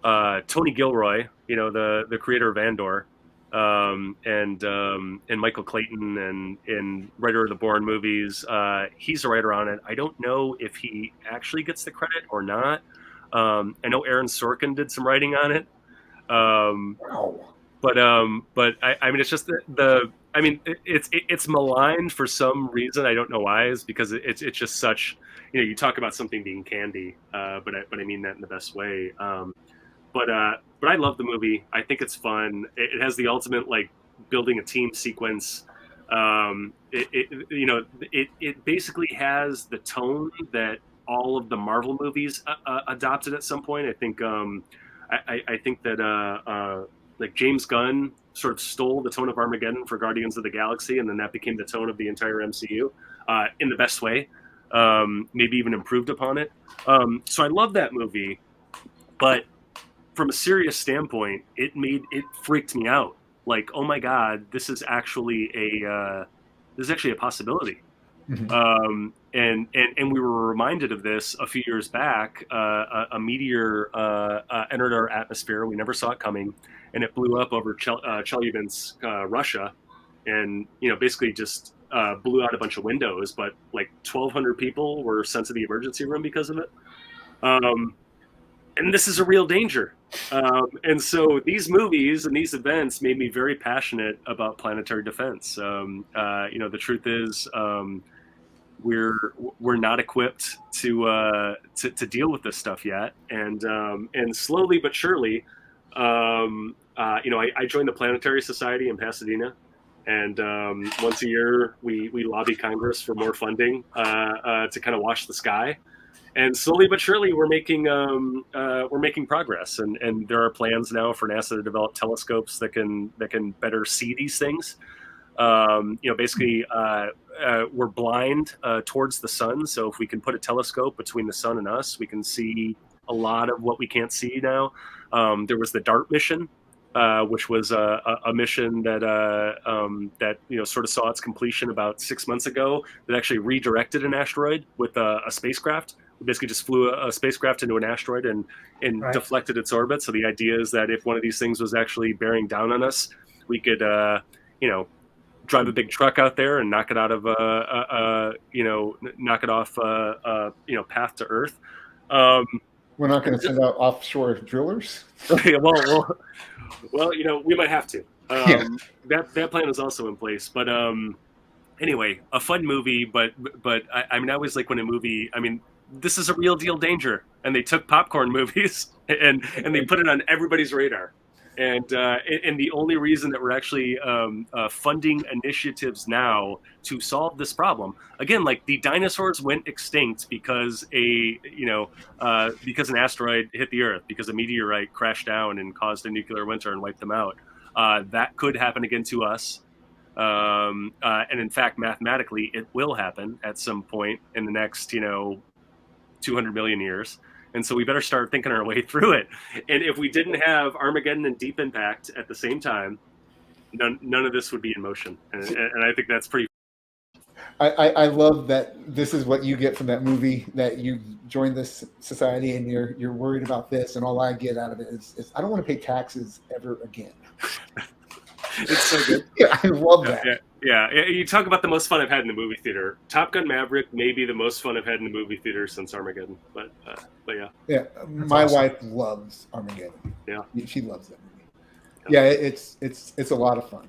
B: Tony Gilroy, the creator of Andor, and Michael Clayton and writer of the Bourne movies. He's a writer on it. I don't know if he actually gets the credit or not. I know Aaron Sorkin did some writing on it.
C: Wow.
B: But it's just it's maligned for some reason. I don't know why. Is because it's just such, you talk about something being candy, but I mean that in the best way. But I love the movie. I think it's fun. It has the ultimate like building a team sequence. It basically has the tone that all of the Marvel movies adopted at some point. I think I think that like James Gunn sort of stole the tone of Armageddon for Guardians of the Galaxy, and then that became the tone of the entire MCU in the best way. Maybe even improved upon it. So I love that movie, but from a serious standpoint, it freaked me out. Like, oh my god, this is actually a possibility.
C: Mhm.
B: And we were reminded of this a few years back. A meteor entered our atmosphere. We never saw it coming, and it blew up over Chelyabinsk, Russia, and basically just blew out a bunch of windows. But like 1,200 people were sent to the emergency room because of it. And this is a real danger. And so these movies and these events made me very passionate about planetary defense. The truth is, we're not equipped to deal with this stuff yet, and slowly but surely, I joined the Planetary Society in Pasadena, and once a year we lobby Congress for more funding to kind of watch the sky. And slowly but surely, we're making progress, and there are plans now for NASA to develop telescopes that can better see these things. Basically, we're blind towards the sun, so if we can put a telescope between the sun and us, we can see a lot of what we can't see now. There was the DART mission, which was a mission that sort of saw its completion about 6 months ago. That actually redirected an asteroid with a spacecraft. We basically just flew a spacecraft into an asteroid and
A: Right.
B: deflected its orbit. So the idea is that if one of these things was actually bearing down on us, we could drive a big truck out there and knock it out of knock it off path to Earth.
C: We're not going to send out offshore drillers.
B: Well, we might have to.
C: Yeah.
B: That plan is also in place. But anyway, a fun movie. But I mean, I always like when a movie. I mean, this is a real deal danger, and they took popcorn movies and they put it on everybody's radar. And the only reason that we're actually funding initiatives now to solve this problem, again, like the dinosaurs went extinct because because an asteroid hit the Earth, because a meteorite crashed down and caused a nuclear winter and wiped them out. That could happen again to us. And in fact, mathematically, it will happen at some point in the next 200 million years. And so we better start thinking our way through it. And if we didn't have Armageddon and Deep Impact at the same time, none of this would be in motion. And I think that's pretty.
C: I love that this is what you get from that movie, that you joined this society and you're worried about this, and all I get out of it is I don't want to pay taxes ever again.
B: It's so good.
C: Yeah, I love that.
B: Yeah. You talk about the most fun I've had in the movie theater. Top Gun Maverick may be the most fun I've had in the movie theater since Armageddon. But yeah.
C: Yeah, my wife loves Armageddon.
B: Yeah,
C: she loves that movie. Yeah, it's a lot of fun.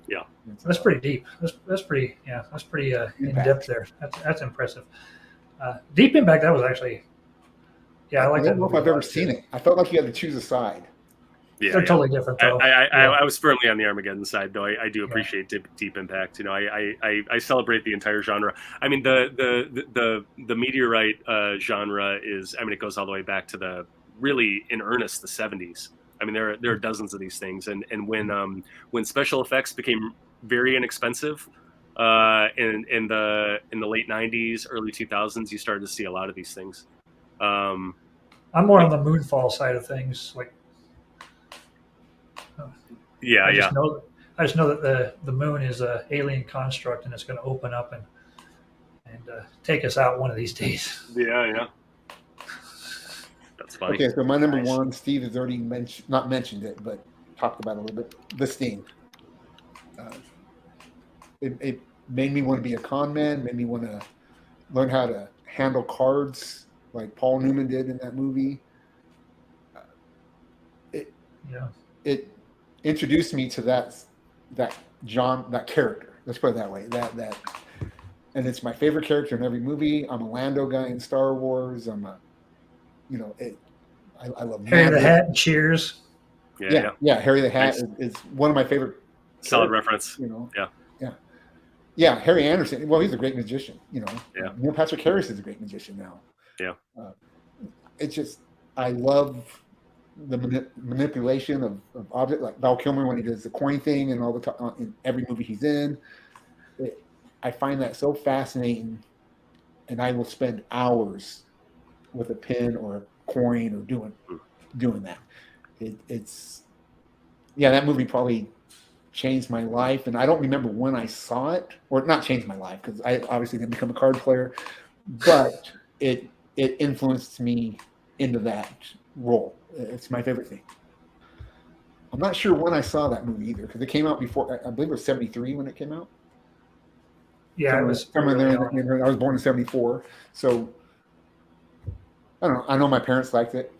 B: Yeah,
A: That's pretty deep. That's pretty in depth there. That's impressive. Deep Impact. That was actually. Yeah, I like that.
C: I don't know if I've ever seen it. I felt like you had to choose a side.
B: Yeah,
A: They're totally different, though.
B: I was firmly on the Armageddon side, though. I do appreciate Deep Impact. I celebrate the entire genre. I mean, the meteorite genre is. I mean, it goes all the way back to the really in earnest the 70s. I mean, there are dozens of these things, and when special effects became very inexpensive in the late 90s, early 2000s, you started to see a lot of these things.
A: I'm more on the moonfall side of things, like. I just know that the moon is an alien construct, and it's going to open up and take us out one of these days.
B: Yeah. That's funny.
C: Okay, so my number one, Steve has already not mentioned it, but talked about it a little bit. The Sting. It made me want to be a con man. Made me want to learn how to handle cards, like Paul Newman did in that movie. It introduced me to that character. Let's put it that way. That, and it's my favorite character in every movie. I'm a Lando guy in Star Wars. I love
A: Harry the Hat and Cheers.
C: Yeah. Harry the Hat is one of my favorite.
B: Solid reference.
C: Yeah. Yeah, Harry Anderson. Well, he's a great magician.
B: Yeah.
C: Neil Patrick Harris is a great magician now.
B: Yeah.
C: It's just I love the manipulation of object, like Val Kilmer when he does the coin thing and all the time in every movie he's in. I find that so fascinating, and I will spend hours with a pen or a coin or doing that. It's that movie probably changed my life, and I don't remember when I saw it, or not changed my life because I obviously didn't become a card player, but it influenced me into that role. It's my favorite thing. I'm not sure when I saw that movie either because it came out before. I believe it was 73 when it came out.
A: Yeah, it was
C: somewhere
A: early
C: there.
A: on.
C: I was born in 74, so I don't know. I know my parents liked it,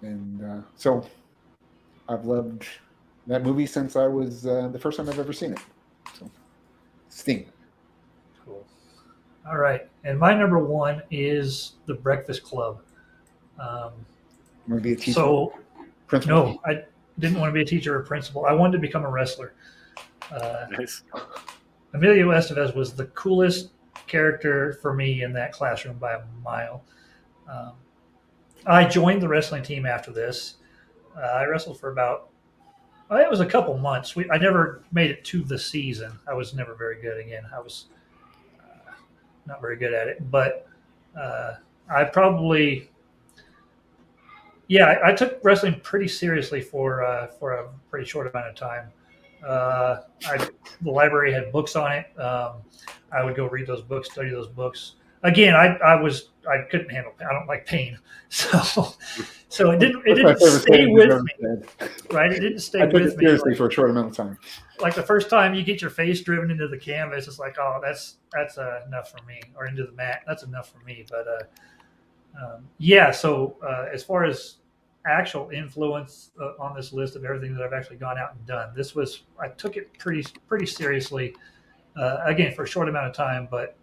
C: and so I've loved that movie since I was the first time I've ever seen it. So, Sting.
A: Cool. All right, and my number one is The Breakfast Club.
C: I'm going to be a teacher.
A: So,
C: principal.
A: no, I didn't want to be a teacher or principal. I wanted to become a wrestler.
B: Nice.
A: Emilio Estevez was the coolest character for me in that classroom by a mile. I joined the wrestling team after this. I wrestled for about, it was a couple months. I never made it to the season. I was never very good again. I was not very good at it. But I probably, I took wrestling pretty seriously for a pretty short amount of time. The library had books on it. I would go read those books, study those books. Again, I couldn't handle pain. I don't like pain, so it didn't stay with me. Right, it didn't stay
C: I took
A: with
C: it
A: me.
C: seriously for a short amount of time.
A: Like the first time you get your face driven into the canvas, it's like, oh, that's enough for me, or into the mat, that's enough for me. But so as far as actual influence on this list of everything that I've actually gone out and done, I took it pretty seriously. Again, for a short amount of time, but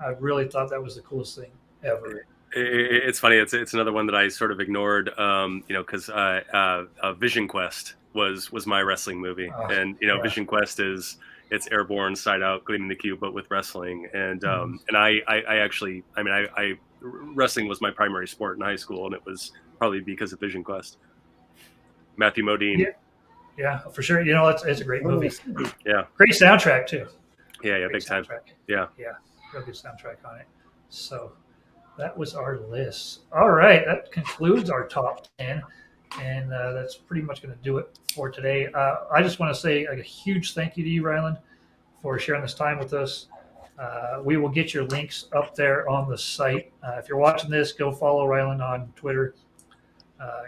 A: I really thought that was the coolest thing ever.
B: It's funny. It's another one that I sort of ignored, because Vision Quest was my wrestling movie, and Vision Quest it's airborne, side out, gleaming the cube, but with wrestling, and I wrestling was my primary sport in high school, and it was probably because of Vision Quest. Matthew Modine.
A: Yeah, for sure. It's a great movie.
B: Yeah,
A: great soundtrack too.
B: Yeah,
A: Great
B: big time.
A: soundtrack.
B: Yeah,
A: real good soundtrack on it. So that was our list. All right, that concludes our top 10, and that's pretty much going to do it for today. I just want to say a huge thank you to you, Ryland, for sharing this time with us. We will get your links up there on the site. If you're watching this, go follow Ryland on Twitter.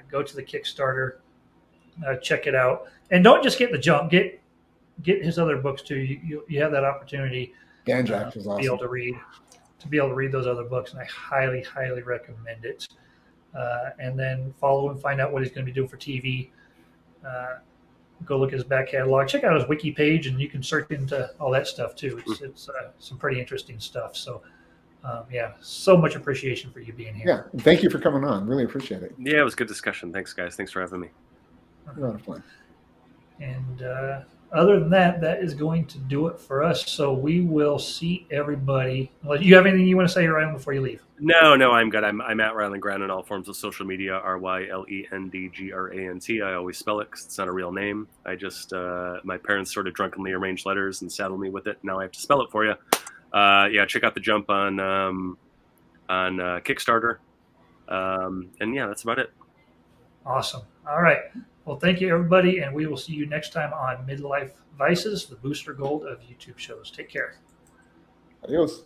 A: Go to the Kickstarter, check it out, and don't just get the jump. Get his other books too. You have that opportunity.
C: Ganjack is awesome.
A: To be able to read those other books, and I highly, highly recommend it. And then follow and find out what he's going to be doing for TV. Go look at his back catalog. Check out his wiki page, and you can search into all that stuff too. It's some pretty interesting stuff. So, so much appreciation for you being here.
C: Yeah, thank you for coming on. Really appreciate it.
B: Yeah, it was a good discussion. Thanks, guys. Thanks for having me.
C: A lot of fun.
A: And other than that, that is going to do it for us. So we will see everybody. Well, you have anything you want to say, Ryan, before you leave?
B: No, I'm good. I'm at Ryland Grant on all forms of social media. RYLENDGRANT. I always spell it because it's not a real name. I just my parents sort of drunkenly arranged letters and saddled me with it. Now I have to spell it for you. Check out the Jump on Kickstarter. And yeah, that's about it.
A: Awesome. All right. Well, thank you, everybody, and we will see you next time on Midlife Vices, the Booster Gold of YouTube shows. Take care.
C: Adios.